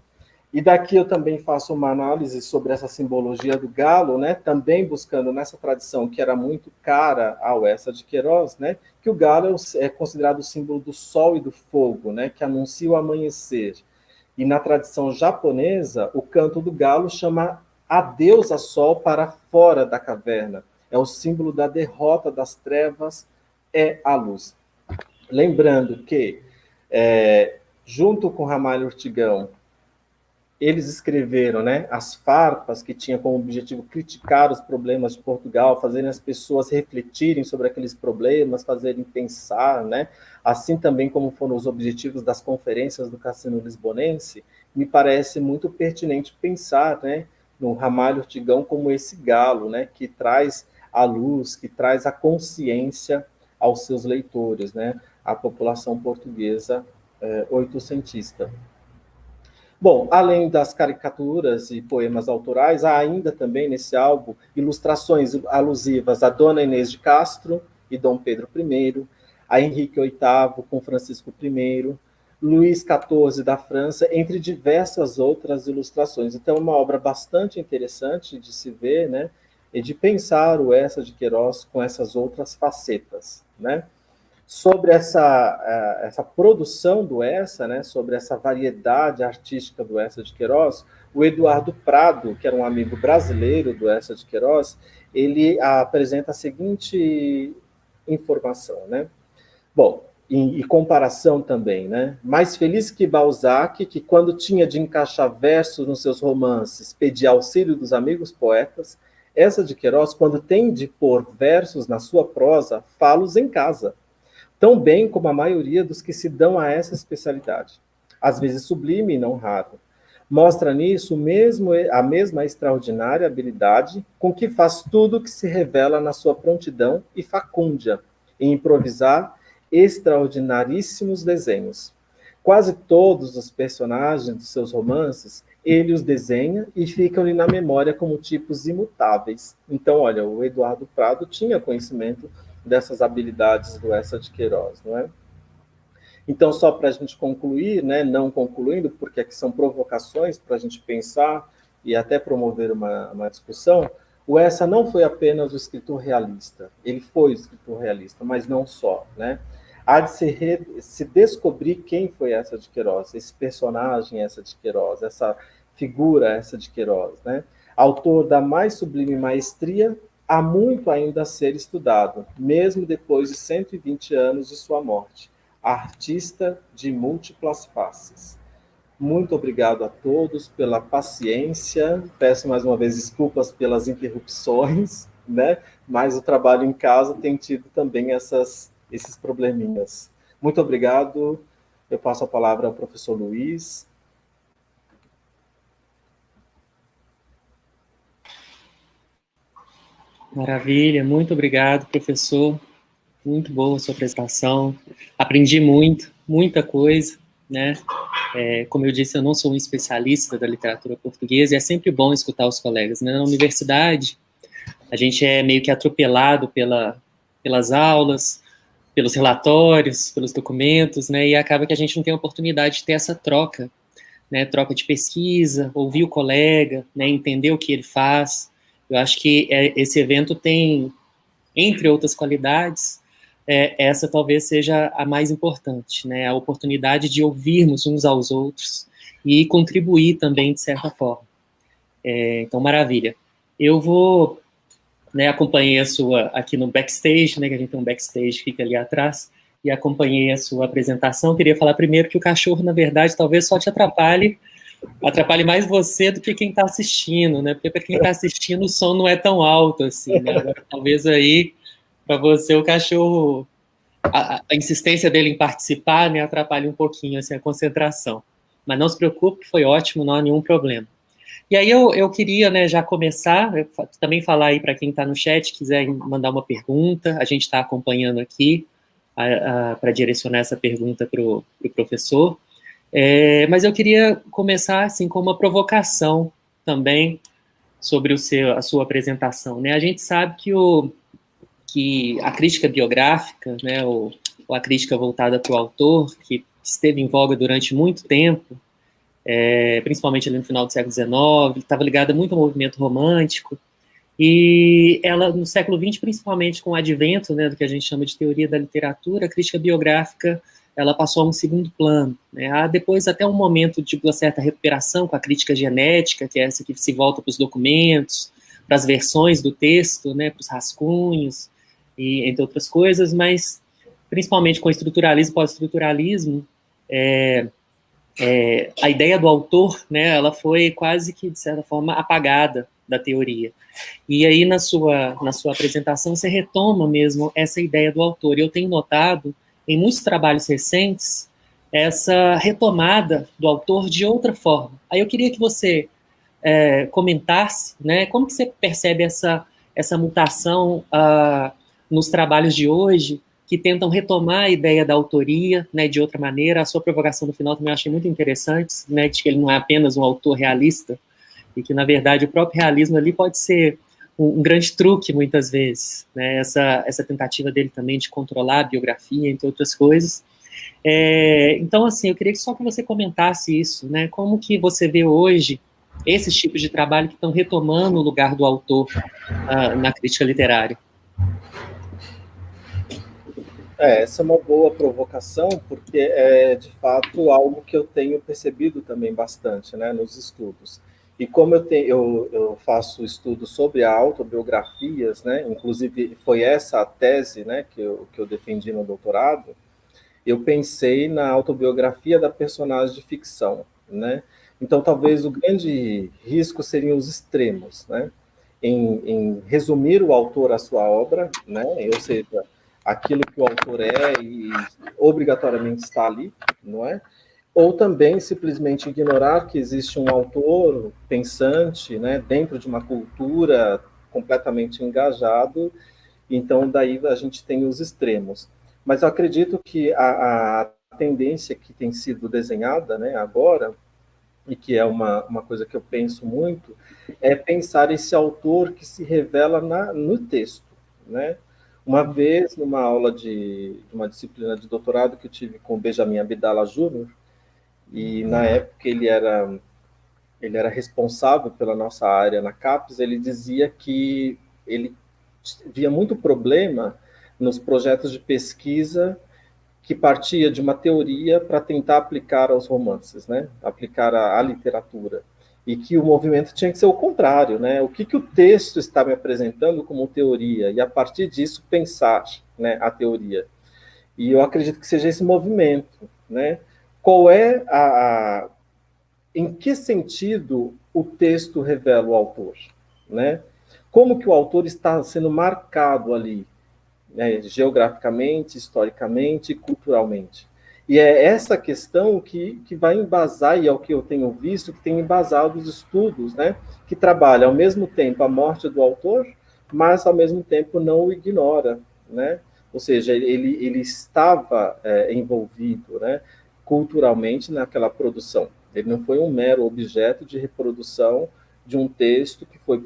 E daqui eu também faço uma análise sobre essa simbologia do galo, né? Também buscando nessa tradição que era muito cara ao Eça de Queiroz, né? Que o galo é considerado o símbolo do sol e do fogo, né? Que anuncia o amanhecer. E na tradição japonesa, o canto do galo chama adeus a sol para fora da caverna. É o símbolo da derrota das trevas, é a luz. Lembrando que, junto com Ramalho Ortigão, eles escreveram, né, as farpas, que tinham como objetivo criticar os problemas de Portugal, fazerem as pessoas refletirem sobre aqueles problemas, fazerem pensar, né, assim também como foram os objetivos das conferências do Cassino Lisbonense, me parece muito pertinente pensar, né, no Ramalho Ortigão como esse galo, né, que traz a luz, que traz a consciência aos seus leitores, né, à população portuguesa oitocentista. Bom, além das caricaturas e poemas autorais, há ainda também nesse álbum ilustrações alusivas a Dona Inês de Castro e Dom Pedro I, a Henrique VIII com Francisco I, Luís XIV da França, entre diversas outras ilustrações. Então, é uma obra bastante interessante de se ver, né, e de pensar o Eça de Queiroz com essas outras facetas, né? Sobre essa produção do Eça, né, sobre essa variedade artística do Eça de Queiroz, o Eduardo Prado, que era um amigo brasileiro do Eça de Queiroz, ele apresenta a seguinte informação, né? Bom, e comparação também, né? Mais feliz que Balzac, que quando tinha de encaixar versos nos seus romances, pedia auxílio dos amigos poetas, Eça de Queiroz, quando tem de pôr versos na sua prosa, fala-os em casa, tão bem como a maioria dos que se dão a essa especialidade, às vezes sublime e não raro. Mostra nisso a mesma extraordinária habilidade com que faz tudo o que se revela na sua prontidão e facúndia em improvisar extraordinaríssimos desenhos. quase todos os personagens dos seus romances, ele os desenha e ficam ali na memória como tipos imutáveis. Então, olha, o Eduardo Prado tinha conhecimento dessas habilidades do Eça de Queiroz, não é? Então, só para a gente concluir, né, não concluindo, porque aqui são provocações para a gente pensar e até promover uma discussão, o Eça não foi apenas o escritor realista, ele foi o escritor realista, mas não só, né? Há de se descobrir quem foi Eça de Queiroz, esse personagem Eça de Queiroz, essa figura Eça de Queiroz, né? Autor da mais sublime maestria, há muito ainda a ser estudado, mesmo depois de 120 anos de sua morte. Artista de múltiplas faces. Muito obrigado a todos pela paciência. Peço mais uma vez desculpas pelas interrupções, né? Mas o trabalho em casa tem tido também esses probleminhas. Muito obrigado. Eu passo a palavra ao professor Luiz. Maravilha, muito obrigado, professor. Muito boa a sua apresentação. Aprendi muito, muita coisa, né? Como eu disse, eu não sou um especialista da literatura portuguesa e é sempre bom escutar os colegas, né? Na universidade, a gente é meio que atropelado pelas aulas, pelos relatórios, pelos documentos, né? E acaba que a gente não tem a oportunidade de ter essa troca, né? Troca de pesquisa, ouvir o colega, né? Entender o que ele faz. Eu acho que esse evento tem, entre outras qualidades, essa talvez seja a mais importante, né? A oportunidade de ouvirmos uns aos outros e contribuir também, de certa forma. Então, maravilha. Eu vou, né, acompanhei a sua, aqui no backstage, né, que a gente tem um backstage, fica ali atrás, e acompanhei a sua apresentação. Queria falar primeiro que o cachorro, na verdade, talvez só te atrapalhe mais você do que quem está assistindo, né? Porque para quem está assistindo o som não é tão alto assim, né? Agora, talvez aí para você o cachorro, a insistência dele em participar, né, atrapalha um pouquinho assim a concentração. Mas não se preocupe, que foi ótimo, não há nenhum problema. E aí eu queria, né, já começar, também falar aí para quem está no chat, quiser mandar uma pergunta, a gente está acompanhando aqui para direcionar essa pergunta para o professor. Mas eu queria começar assim com uma provocação também sobre a sua apresentação, né? A gente sabe que a crítica biográfica, né, ou a crítica voltada para o autor, que esteve em voga durante muito tempo, principalmente ali no final do século XIX, estava ligada muito ao movimento romântico, e ela, no século XX, principalmente com o advento, né, do que a gente chama de teoria da literatura, a crítica biográfica ela passou a um segundo plano, né? Há depois até um momento de uma certa recuperação com a crítica genética, que é essa que se volta para os documentos, para as versões do texto, né, para os rascunhos, e entre outras coisas, mas principalmente com o estruturalismo e pós-estruturalismo, a ideia do autor, né, ela foi quase que, de certa forma, apagada da teoria. E aí, na sua apresentação, você retoma mesmo essa ideia do autor. E eu tenho notado, em muitos trabalhos recentes, essa retomada do autor de outra forma. Aí eu queria que você comentasse, né, como que você percebe essa mutação nos trabalhos de hoje, que tentam retomar a ideia da autoria, né, de outra maneira. A sua provocação no final também eu achei muito interessante, né, de que ele não é apenas um autor realista, e que, na verdade, o próprio realismo ali pode ser um grande truque, muitas vezes, né, essa tentativa dele também de controlar a biografia, entre outras coisas. Então, assim, eu queria só que você comentasse isso, né, como que você vê hoje esses tipos de trabalho que estão retomando o lugar do autor na crítica literária. Essa é uma boa provocação, porque é, de fato, algo que eu tenho percebido também bastante, né, nos estudos. E como eu faço estudos sobre autobiografias, né, inclusive foi essa a tese, né, que eu defendi no doutorado, eu pensei na autobiografia da personagem de ficção, né? Então, talvez o grande risco seriam os extremos, né? Em resumir o autor à sua obra, né? Ou seja, aquilo que o autor é e obrigatoriamente está ali, não é? Ou também simplesmente ignorar que existe um autor pensante, né, dentro de uma cultura completamente engajado. Então, daí a gente tem os extremos. Mas eu acredito que a tendência que tem sido desenhada, né, agora, e que é uma coisa que eu penso muito, é pensar esse autor que se revela no texto, né? Uma vez, numa aula de uma disciplina de doutorado que eu tive com o Benjamin Abdallah Júnior, e na época ele era responsável pela nossa área na CAPES, ele dizia que ele via muito problema nos projetos de pesquisa que partia de uma teoria para tentar aplicar aos romances, né? Aplicar à literatura. E que o movimento tinha que ser o contrário, né? O que o texto está me apresentando como teoria, e a partir disso pensar, né, a teoria. E eu acredito que seja esse movimento, né? Qual é em que sentido o texto revela o autor, né? Como que o autor está sendo marcado ali, né, geograficamente, historicamente e culturalmente. E é essa questão que vai embasar, e é o que eu tenho visto, que tem embasado os estudos, né, que trabalham ao mesmo tempo a morte do autor, mas ao mesmo tempo não o ignora, né? Ou seja, ele estava envolvido, né, culturalmente naquela produção. Ele não foi um mero objeto de reprodução de um texto que foi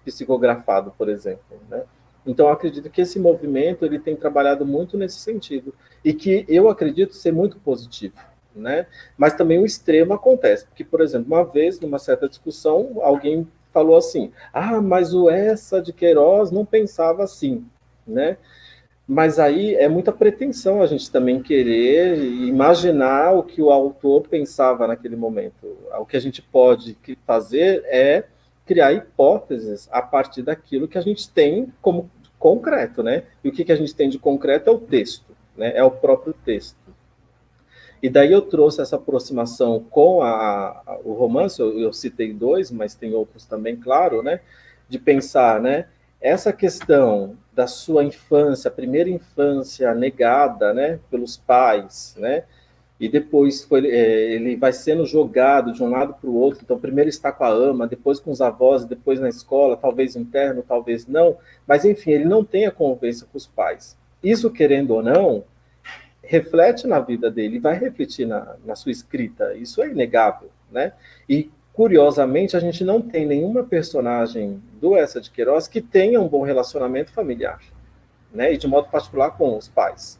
psicografado, por exemplo, né? Então, eu acredito que esse movimento ele tem trabalhado muito nesse sentido e que eu acredito ser muito positivo, né? Mas também o extremo acontece, porque, por exemplo, uma vez, numa certa discussão, alguém falou assim: ah, mas o Essa de Queiroz não pensava assim, né? Mas aí é muita pretensão a gente também querer imaginar o que o autor pensava naquele momento. O que a gente pode fazer é criar hipóteses a partir daquilo que a gente tem como concreto, né? E o que a gente tem de concreto é o texto, né? É o próprio texto. E daí eu trouxe essa aproximação com o romance, eu citei dois, mas tem outros também, claro, né? De pensar, né? Essa questão da sua infância, a primeira infância negada, né? Pelos pais, né? E depois ele vai sendo jogado de um lado para o outro. Então, primeiro está com a ama, depois com os avós, depois na escola, talvez interno, talvez não. Mas, enfim, ele não tem a convivência com os pais. Isso, querendo ou não, reflete na vida dele e vai refletir na sua escrita. Isso é inegável, né? E, curiosamente, a gente não tem nenhuma personagem do Essa de Queiroz que tenha um bom relacionamento familiar, né? E, de modo particular, com os pais.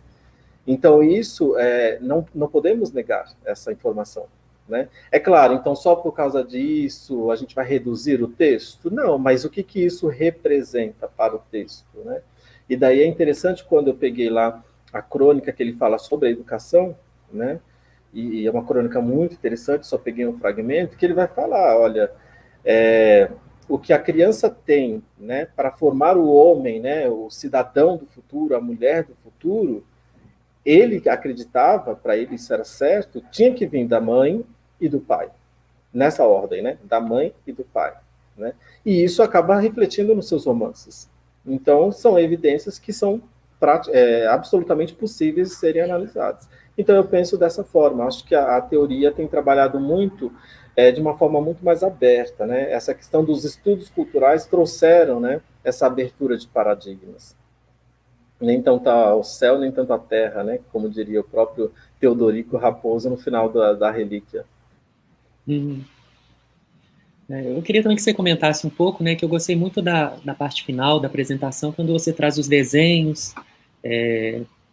Então, isso, não podemos negar essa informação, né? É claro, então, só por causa disso a gente vai reduzir o texto? Não, mas o que isso representa para o texto, né? E daí é interessante quando eu peguei lá a crônica que ele fala sobre a educação, né? E é uma crônica muito interessante, só peguei um fragmento, que ele vai falar, olha, o que a criança tem, né, para formar o homem, né, o cidadão do futuro, a mulher do futuro, ele acreditava, para ele isso era certo, tinha que vir da mãe e do pai, nessa ordem, né, da mãe e do pai, né? E isso acaba refletindo nos seus romances. Então, são evidências que são absolutamente possíveis de serem analisadas. Então, eu penso dessa forma. Acho que a teoria tem trabalhado muito de uma forma muito mais aberta, né? Essa questão dos estudos culturais trouxeram, né, essa abertura de paradigmas. Nem tanto ao céu, nem tanto à terra, né? Como diria o próprio Teodorico Raposo no final da Relíquia. Eu queria também que você comentasse um pouco, né, que eu gostei muito da parte final da apresentação, quando você traz os desenhos,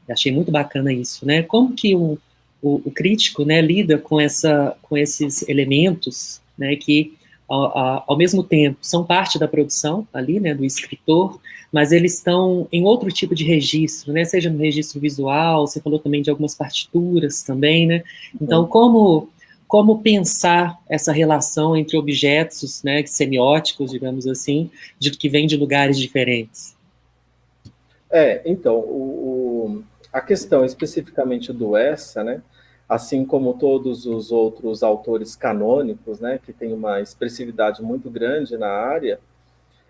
achei muito bacana isso, né? Como que o crítico, né, lida com esses elementos, né, que ao mesmo tempo são parte da produção ali, né, do escritor, mas eles estão em outro tipo de registro, né? Seja no registro visual, você falou também de algumas partituras também, né? Então, como pensar essa relação entre objetos, né, semióticos, digamos assim, que vêm de lugares diferentes? Então, a questão especificamente do Essa, né, assim como todos os outros autores canônicos, né, que tem uma expressividade muito grande na área,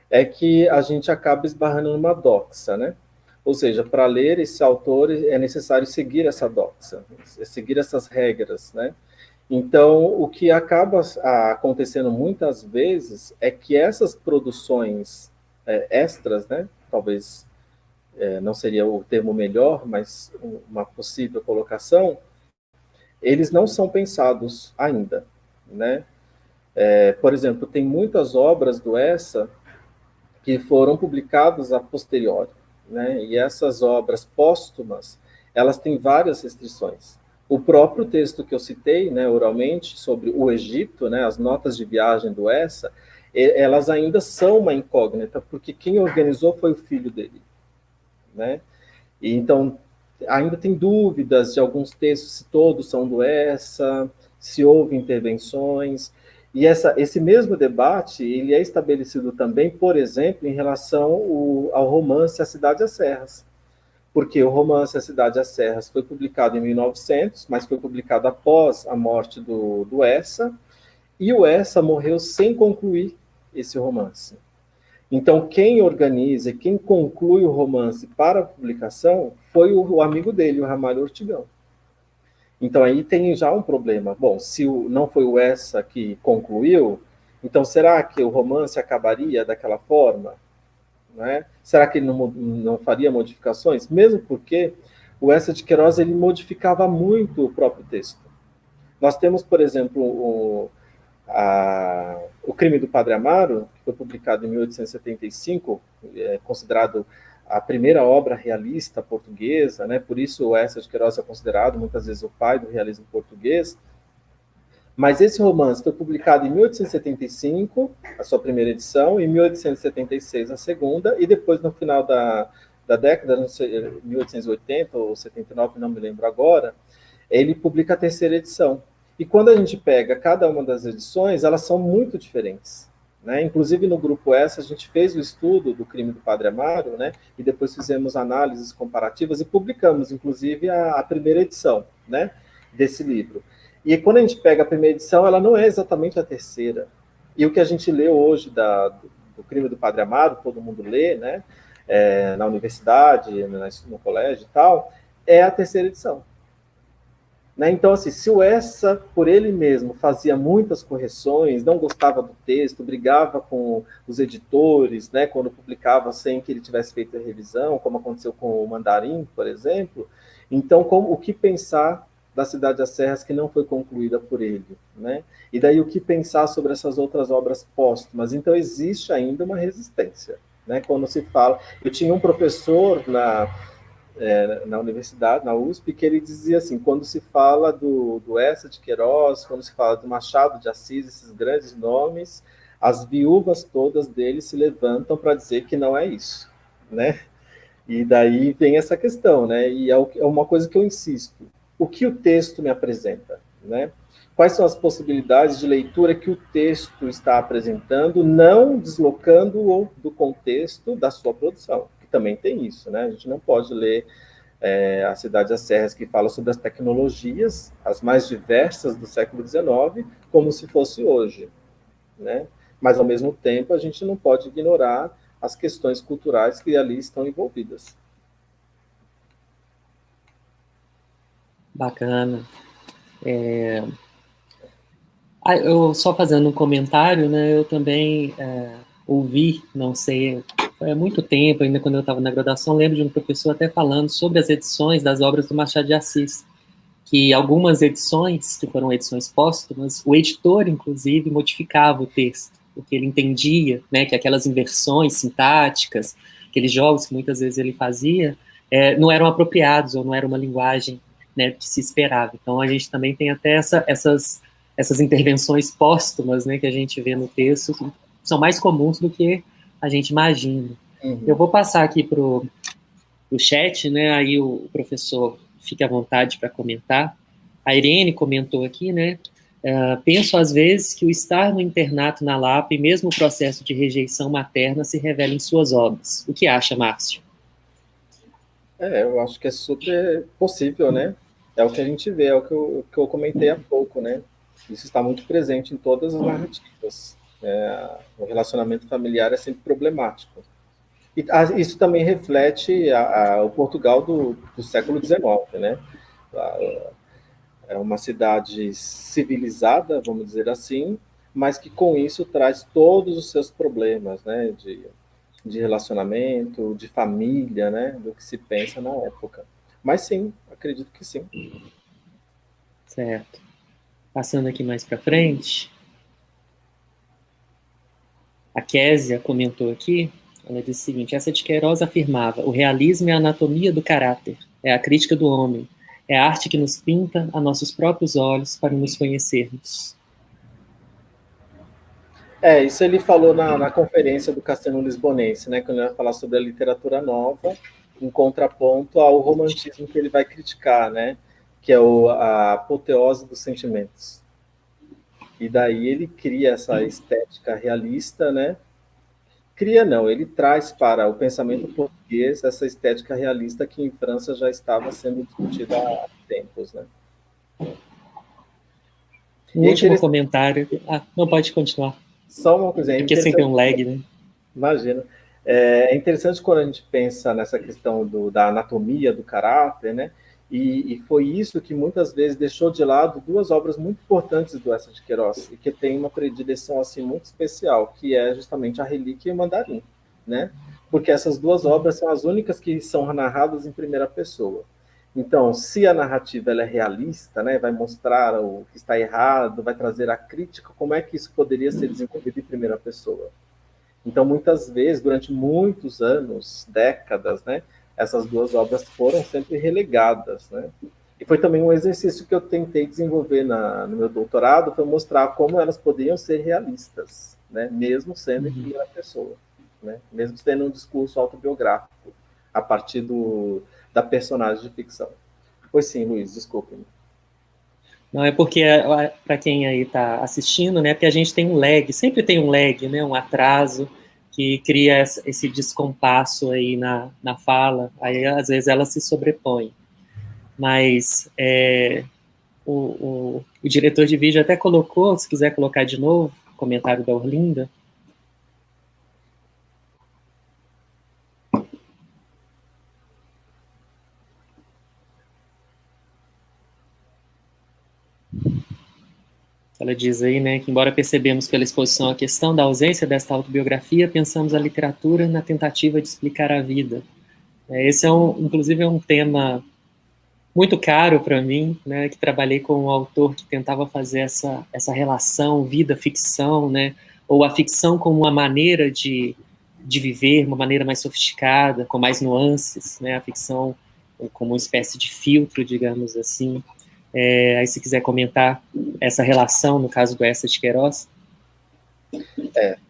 é que a gente acaba esbarrando numa doxa, né? Ou seja, para ler esse autor é necessário seguir essa doxa, seguir essas regras, né? Então, o que acaba acontecendo muitas vezes é que essas produções extras, né? Talvez não seria o termo melhor, mas uma possível colocação, eles não são pensados ainda, né? Por exemplo, tem muitas obras do Essa que foram publicadas a posteriori, né? E essas obras póstumas, elas têm várias restrições. O próprio texto que eu citei, né, oralmente, sobre o Egito, né, as notas de viagem do Essa, elas ainda são uma incógnita, porque quem organizou foi o filho dele, né? E então, ainda tem dúvidas de alguns textos, se todos são do Essa, se houve intervenções. E esse mesmo debate ele é estabelecido também, por exemplo, em relação ao romance A Cidade às Serras. Porque o romance A Cidade às Serras foi publicado em 1900, mas foi publicado após a morte do Essa, e o Essa morreu sem concluir esse romance. Então, quem organiza, quem conclui o romance para a publicação foi o amigo dele, o Ramalho Ortigão. Então, aí tem já um problema. Bom, se não foi o Essa que concluiu, então será que o romance acabaria daquela forma? Né? Será que ele não faria modificações? Mesmo porque o Essa de Queiroz ele modificava muito o próprio texto. Nós temos, por exemplo, o Crime do Padre Amaro, que foi publicado em 1875, considerado a primeira obra realista portuguesa, né? Por isso o Eça de Queiroz é considerado muitas vezes o pai do realismo português. Mas esse romance foi publicado em 1875, a sua primeira edição, em 1876 a segunda, e depois no final da década, não sei, 1880 ou 79, não me lembro agora, ele publica a terceira edição. E quando a gente pega cada uma das edições, elas são muito diferentes. Né? Inclusive, no grupo Essa, a gente fez o estudo do Crime do Padre Amaro, né? E depois fizemos análises comparativas e publicamos, inclusive, a primeira edição, né? Desse livro. E quando a gente pega a primeira edição, ela não é exatamente a terceira. E o que a gente lê hoje do Crime do Padre Amaro, todo mundo lê, né? Na universidade, no colégio e tal, é a terceira edição. Né? Então, assim, se o Essa, por ele mesmo, fazia muitas correções, não gostava do texto, brigava com os editores, né, quando publicava sem que ele tivesse feito a revisão, como aconteceu com o Mandarim, por exemplo, então, o que pensar da Cidade das Serras que não foi concluída por ele? Né? E daí, o que pensar sobre essas outras obras póstumas? Então, existe ainda uma resistência. Né? Quando se fala... Eu tinha um professor na universidade, na USP, que ele dizia assim, quando se fala do Eça de Queiroz, quando se fala do Machado de Assis, esses grandes nomes, as viúvas todas dele se levantam para dizer que não é isso, né? E daí vem essa questão, né? E é uma coisa que eu insisto. O que o texto me apresenta, né? Quais são as possibilidades de leitura que o texto está apresentando, não deslocando-o do contexto da sua produção, que também tem isso, né? A gente não pode ler A Cidade das Serras, que fala sobre as tecnologias, as mais diversas do século XIX, como se fosse hoje, né? Mas, ao mesmo tempo, a gente não pode ignorar as questões culturais que ali estão envolvidas. Bacana. Eu só fazendo um comentário, né? Eu também ouvi, não sei, há muito tempo, ainda quando eu estava na graduação, lembro de um professor até falando sobre as edições das obras do Machado de Assis, que algumas edições, que foram edições póstumas, o editor, inclusive, modificava o texto, porque ele entendia, né, que aquelas inversões sintáticas, aqueles jogos que muitas vezes ele fazia, não eram apropriados, ou não era uma linguagem, né, que se esperava. Então, a gente também tem até essas intervenções póstumas, né, que a gente vê no texto, que são mais comuns do que a gente imagina. Uhum. Eu vou passar aqui para o chat, né, aí o professor fique à vontade para comentar. A Irene comentou aqui, né, penso às vezes que o estar no internato na Lapa e mesmo o processo de rejeição materna se revela em suas obras. O que acha, Márcio? Eu acho que é super possível, né? É o que a gente vê, é o que eu comentei há pouco, né? Isso está muito presente em todas as narrativas. O relacionamento familiar é sempre problemático. E isso também reflete o Portugal do século XIX, né? É uma cidade civilizada, vamos dizer assim, mas que com isso traz todos os seus problemas, né? De relacionamento, de família, né? Do que se pensa na época. Mas sim, acredito que sim. Certo. Passando aqui mais para frente, a Késia comentou aqui, ela disse o seguinte: essa de Queiroz afirmava: o realismo é a anatomia do caráter, é a crítica do homem, é a arte que nos pinta a nossos próprios olhos para nos conhecermos. Isso ele falou na conferência do Castelo Lisbonense, né, quando ele vai falar sobre a literatura nova, em contraponto ao romantismo que ele vai criticar, né, que é a apoteose dos sentimentos. E daí ele cria essa estética realista, né? Cria não, ele traz para o pensamento português essa estética realista que em França já estava sendo discutida há tempos, né? Um último comentário. Não, pode continuar. Só uma coisa. Porque sempre tem um lag, né? Imagina. É interessante quando a gente pensa nessa questão da anatomia do caráter, né? E foi isso que muitas vezes deixou de lado duas obras muito importantes do Eça de Queiroz, e que tem uma predileção assim, muito especial, que é justamente A Relíquia e o Mandarim, né? Porque essas duas obras são as únicas que são narradas em primeira pessoa. Então, se a narrativa ela é realista, né, vai mostrar o que está errado, vai trazer a crítica, como é que isso poderia ser desenvolvido em primeira pessoa? Então, muitas vezes, durante muitos anos, décadas, né, essas duas obras foram sempre relegadas, né? E foi também um exercício que eu tentei desenvolver no meu doutorado, para mostrar como elas poderiam ser realistas, né, mesmo sendo em primeira pessoa, né, mesmo tendo um discurso autobiográfico, a partir da personagem de ficção. Pois sim, Luiz, desculpe-me. Não, é porque, para quem aí está assistindo, né, porque a gente tem um lag, sempre tem um lag, né, um atraso, que cria esse descompasso aí na fala, aí às vezes ela se sobrepõe. Mas o diretor de vídeo até colocou, se quiser colocar de novo, comentário da Orlinda. Ela diz aí, né, que embora percebemos pela exposição a questão da ausência desta autobiografia, pensamos a literatura na tentativa de explicar a vida. Esse inclusive é um tema muito caro para mim, né, que trabalhei com um autor que tentava fazer essa relação vida-ficção, né, ou a ficção como uma maneira de viver, uma maneira mais sofisticada, com mais nuances, né, a ficção como uma espécie de filtro, digamos assim. Aí se quiser comentar essa relação, no caso do Eça de Queiroz.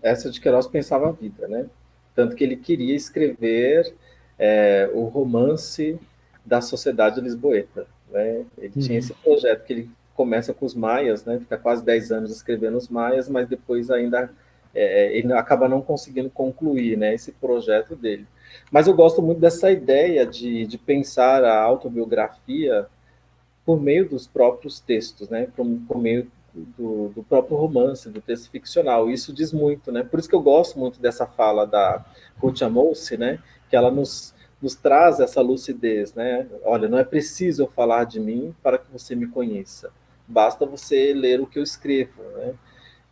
Eça de Queiroz pensava a vida, né? Tanto que ele queria escrever o romance da sociedade lisboeta, né? Ele tinha esse projeto que ele começa com os maias, né? Fica quase 10 anos escrevendo os maias, mas depois ainda ele acaba não conseguindo concluir, né, esse projeto dele. Mas eu gosto muito dessa ideia de pensar a autobiografia por meio dos próprios textos, né? Por meio do próprio romance, do texto ficcional. Isso diz muito, né? Por isso que eu gosto muito dessa fala da Ruth Amouse, né? Que ela nos traz essa lucidez, né? Olha, não é preciso eu falar de mim para que você me conheça. Basta você ler o que eu escrevo, né?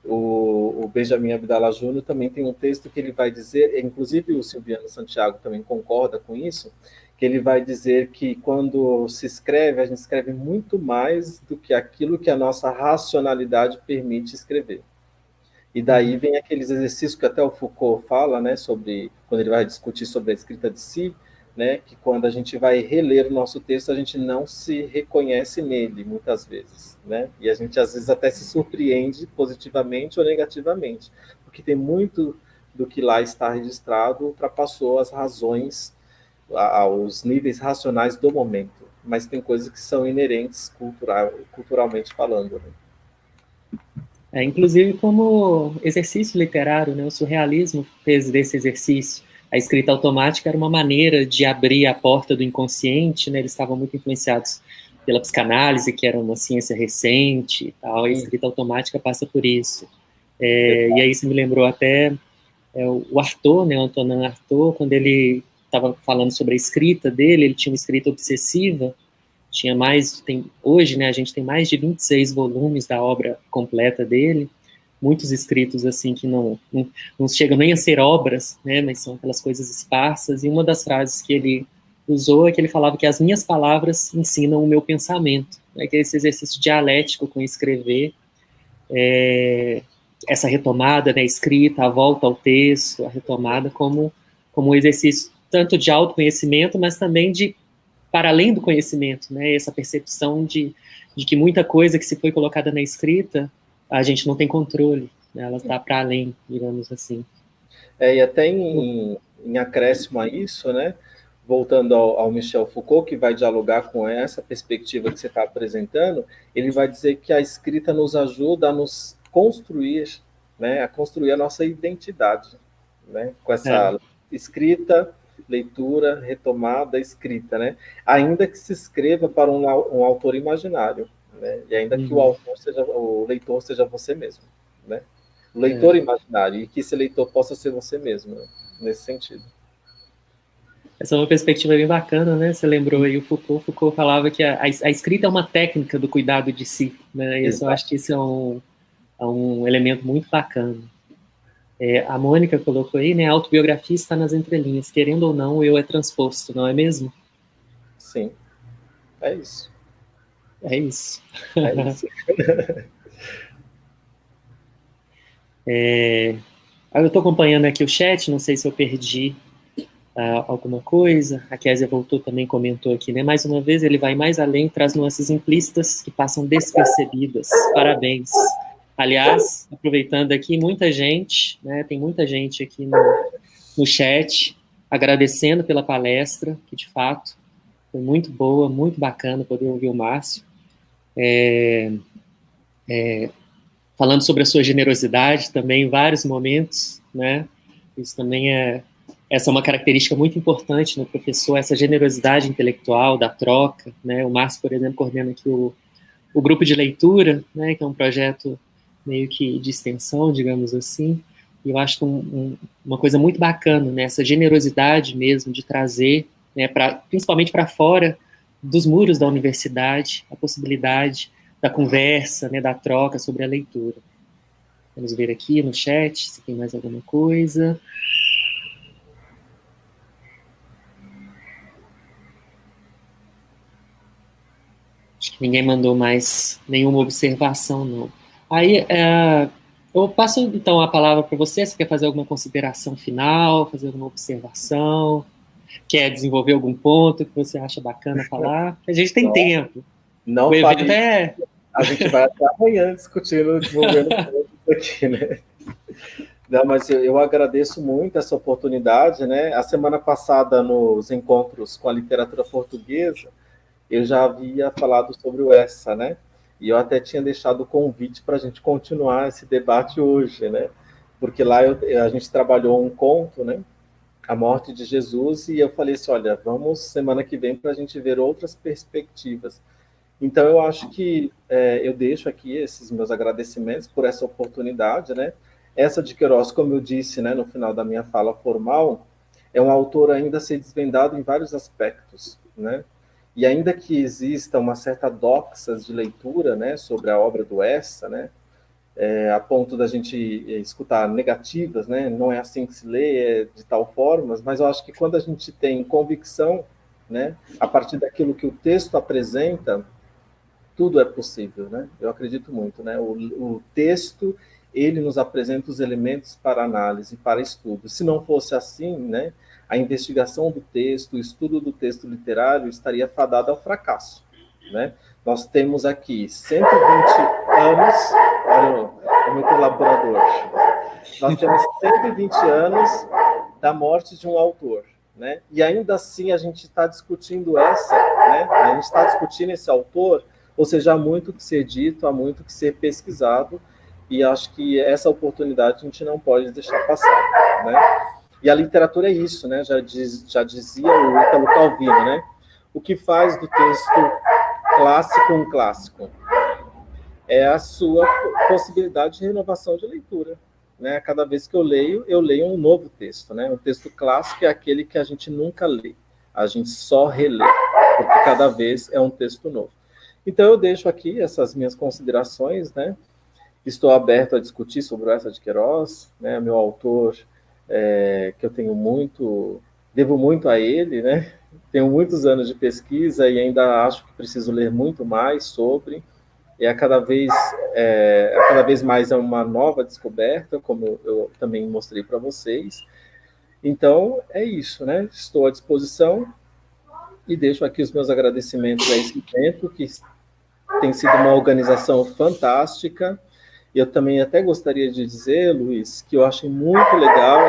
O Benjamin Abdallah Júnior também tem um texto que ele vai dizer, inclusive o Silviano Santiago também concorda com isso, que ele vai dizer que quando se escreve, a gente escreve muito mais do que aquilo que a nossa racionalidade permite escrever. E daí vem aqueles exercícios que até o Foucault fala, né, sobre, quando ele vai discutir sobre a escrita de si, né, que quando a gente vai reler o nosso texto, a gente não se reconhece nele, muitas vezes, né, e a gente às vezes até se surpreende positivamente ou negativamente, porque tem muito do que lá está registrado ultrapassou as razões, aos níveis racionais do momento, mas tem coisas que são inerentes culturalmente falando, né? Inclusive como exercício literário, né? O surrealismo fez desse exercício. A escrita automática era uma maneira de abrir a porta do inconsciente, né? Eles estavam muito influenciados pela psicanálise, que era uma ciência recente, e tal. A escrita automática passa por isso. E aí isso me lembrou até o Artaud, né? O Antonin Artaud, quando ele estava falando sobre a escrita dele, ele tinha uma escrita obsessiva, hoje, né, a gente tem mais de 26 volumes da obra completa dele, muitos escritos assim que não chegam nem a ser obras, né, mas são aquelas coisas esparsas, e uma das frases que ele usou é que ele falava que as minhas palavras ensinam o meu pensamento, né, que é esse exercício dialético com escrever, essa retomada, né, escrita, a volta ao texto, a retomada como um exercício tanto de autoconhecimento, mas também de para além do conhecimento, né, essa percepção de que muita coisa que se foi colocada na escrita, a gente não tem controle, né, ela está para além, digamos assim. E até em acréscimo a isso, né, voltando ao Michel Foucault, que vai dialogar com essa perspectiva que você está apresentando, ele vai dizer que a escrita nos ajuda a nos construir, né, a construir a nossa identidade, né, com essa escrita, leitura, retomada, escrita, né, ainda que se escreva para um autor imaginário, né, e ainda que o leitor seja você mesmo, né, o leitor imaginário, e que esse leitor possa ser você mesmo, né, nesse sentido. Essa é uma perspectiva bem bacana, né? Você lembrou aí o Foucault. Foucault falava que a escrita é uma técnica do cuidado de si, né? E eu acho que isso é um elemento muito bacana. A Mônica colocou aí, né? A autobiografia está nas entrelinhas. Querendo ou não, o eu é transposto, não é mesmo? Sim. É isso. É isso. É isso. Eu estou acompanhando aqui o chat, não sei se eu perdi alguma coisa. A Kézia voltou também, comentou aqui, né? Mais uma vez, ele vai mais além, traz nuances implícitas que passam despercebidas. Parabéns. Aliás, aproveitando aqui, muita gente, né? Tem muita gente aqui no chat, agradecendo pela palestra, que de fato foi muito boa, muito bacana poder ouvir o Márcio. Falando sobre a sua generosidade também em vários momentos, né? Isso também essa é uma característica muito importante no professor, essa generosidade intelectual, da troca, né? O Márcio, por exemplo, coordena aqui o grupo de leitura, né? Que é um projeto meio que de extensão, digamos assim, e eu acho que uma coisa muito bacana, né? Essa generosidade mesmo de trazer, né? Principalmente para fora dos muros da universidade, a possibilidade da conversa, né? Da troca sobre a leitura. Vamos ver aqui no chat se tem mais alguma coisa. Acho que ninguém mandou mais nenhuma observação, não. Aí, eu passo, então, a palavra para você. Você quer fazer alguma consideração final, fazer alguma observação? Quer desenvolver algum ponto que você acha bacana falar? A gente tem tempo. Não o evento A gente vai até amanhã discutindo, desenvolvendo pontos aqui, né? Não, mas eu agradeço muito essa oportunidade, né? A semana passada, nos encontros com a literatura portuguesa, eu já havia falado sobre o Essa, né? E eu até tinha deixado o convite para a gente continuar esse debate hoje, né? Porque lá a gente trabalhou um conto, né? A morte de Jesus, e eu falei assim, olha, vamos semana que vem para a gente ver outras perspectivas. Então, eu acho que eu deixo aqui esses meus agradecimentos por essa oportunidade, né? Essa de Queiroz, como eu disse, né, no final da minha fala formal, é um autor ainda a ser desvendado em vários aspectos, né? E ainda que exista uma certa doxas de leitura, né, sobre a obra do Essa, né, a ponto da gente escutar negativas, né, não é assim que se lê, de tal forma, mas eu acho que quando a gente tem convicção, né, a partir daquilo que o texto apresenta, tudo é possível, né? Eu acredito muito, né? O texto, ele nos apresenta os elementos para análise, para estudo. Se não fosse assim, né, a investigação do texto, o estudo do texto literário estaria fadado ao fracasso, né? Nós temos aqui 120 anos, olha o meu colaborador, nós temos 120 anos da morte de um autor, né? E ainda assim a gente está discutindo né? A gente está discutindo esse autor, ou seja, há muito que ser dito, há muito que ser pesquisado, e acho que essa oportunidade a gente não pode deixar passar, né? E a literatura é isso, né? Já dizia o Ítalo Calvino, né? O que faz do texto clássico um clássico é a sua possibilidade de renovação de leitura, né? Cada vez que eu leio um novo texto, né? Um texto clássico é aquele que a gente nunca lê, a gente só relê, porque cada vez é um texto novo. Então, eu deixo aqui essas minhas considerações, né? Estou aberto a discutir sobre o Essa de Queiroz, né? Meu autor, que eu tenho muito devo muito a ele, né? Tenho muitos anos de pesquisa e ainda acho que preciso ler muito mais sobre. E a cada vez mais é uma nova descoberta, como eu também mostrei para vocês. Então, é isso, né? Estou à disposição e deixo aqui os meus agradecimentos a esse evento, que tem sido uma organização fantástica. Eu também até gostaria de dizer, Luiz, que eu achei muito legal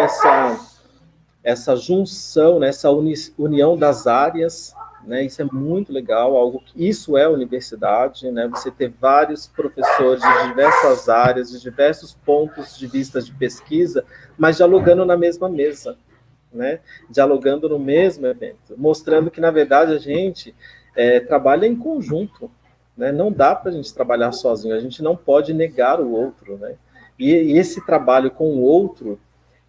essa junção, né, essa união das áreas, né, isso é muito legal, isso é universidade, né, você ter vários professores de diversas áreas, de diversos pontos de vista de pesquisa, mas dialogando na mesma mesa, né, dialogando no mesmo evento, mostrando que, na verdade, a gente trabalha em conjunto, né, não dá para a gente trabalhar sozinho, a gente não pode negar o outro, né, e esse trabalho com o outro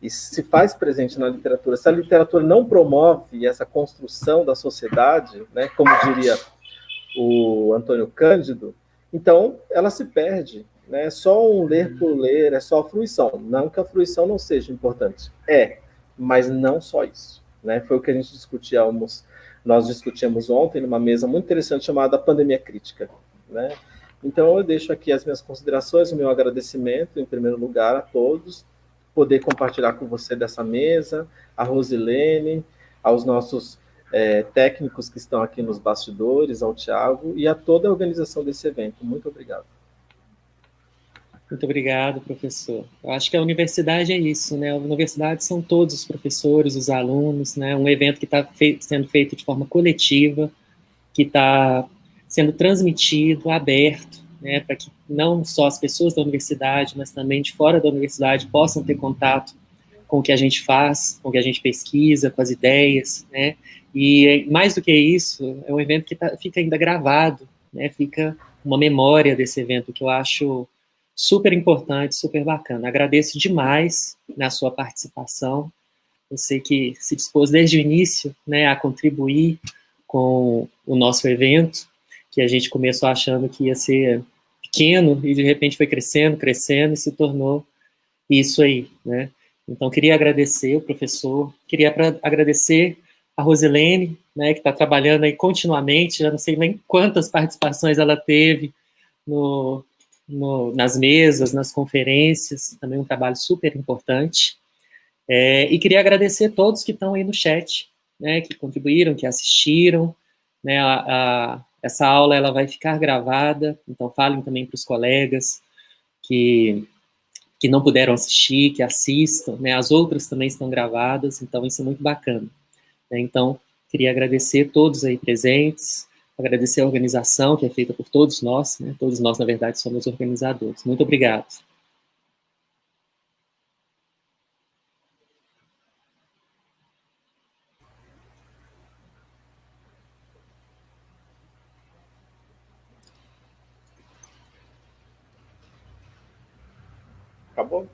e se faz presente na literatura. Se a literatura não promove essa construção da sociedade, né, como diria o Antônio Cândido, então ela se perde. Né? É só um ler por ler, é só a fruição. Não que a fruição não seja importante. Mas não só isso. Né? Foi o que a gente nós discutimos ontem numa mesa muito interessante chamada Pandemia Crítica. Né? Então eu deixo aqui as minhas considerações, o meu agradecimento, em primeiro lugar, a todos, poder compartilhar com você dessa mesa, a Rosilene, aos nossos técnicos que estão aqui nos bastidores, ao Tiago e a toda a organização desse evento. Muito obrigado. Muito obrigado, professor. Eu acho que a universidade é isso, né? A universidade são todos os professores, os alunos, né? Um evento que está sendo feito de forma coletiva, que está sendo transmitido, aberto, né? Para que não só as pessoas da universidade, mas também de fora da universidade possam ter contato com o que a gente faz, com o que a gente pesquisa, com as ideias, né? E mais do que isso, é um evento que fica ainda gravado, né? Fica uma memória desse evento que eu acho super importante, super bacana. Agradeço demais na sua participação. Eu sei que se dispôs desde o início, né, a contribuir com o nosso evento, que a gente começou achando que ia ser pequeno e de repente foi crescendo, crescendo e se tornou isso aí, né? Então, queria agradecer o professor, queria agradecer a Rosilene, né, que está trabalhando aí continuamente, já não sei nem quantas participações ela teve no, nas mesas, nas conferências, também um trabalho super importante. E queria agradecer a todos que estão aí no chat, né, que contribuíram, que assistiram, né, essa aula ela vai ficar gravada, então falem também para os colegas que não puderam assistir, que assistam, né, as outras também estão gravadas, então isso é muito bacana. Né, então, queria agradecer a todos aí presentes, agradecer a organização, que é feita por todos nós, né, todos nós, na verdade, somos organizadores. Muito obrigado. Acabou?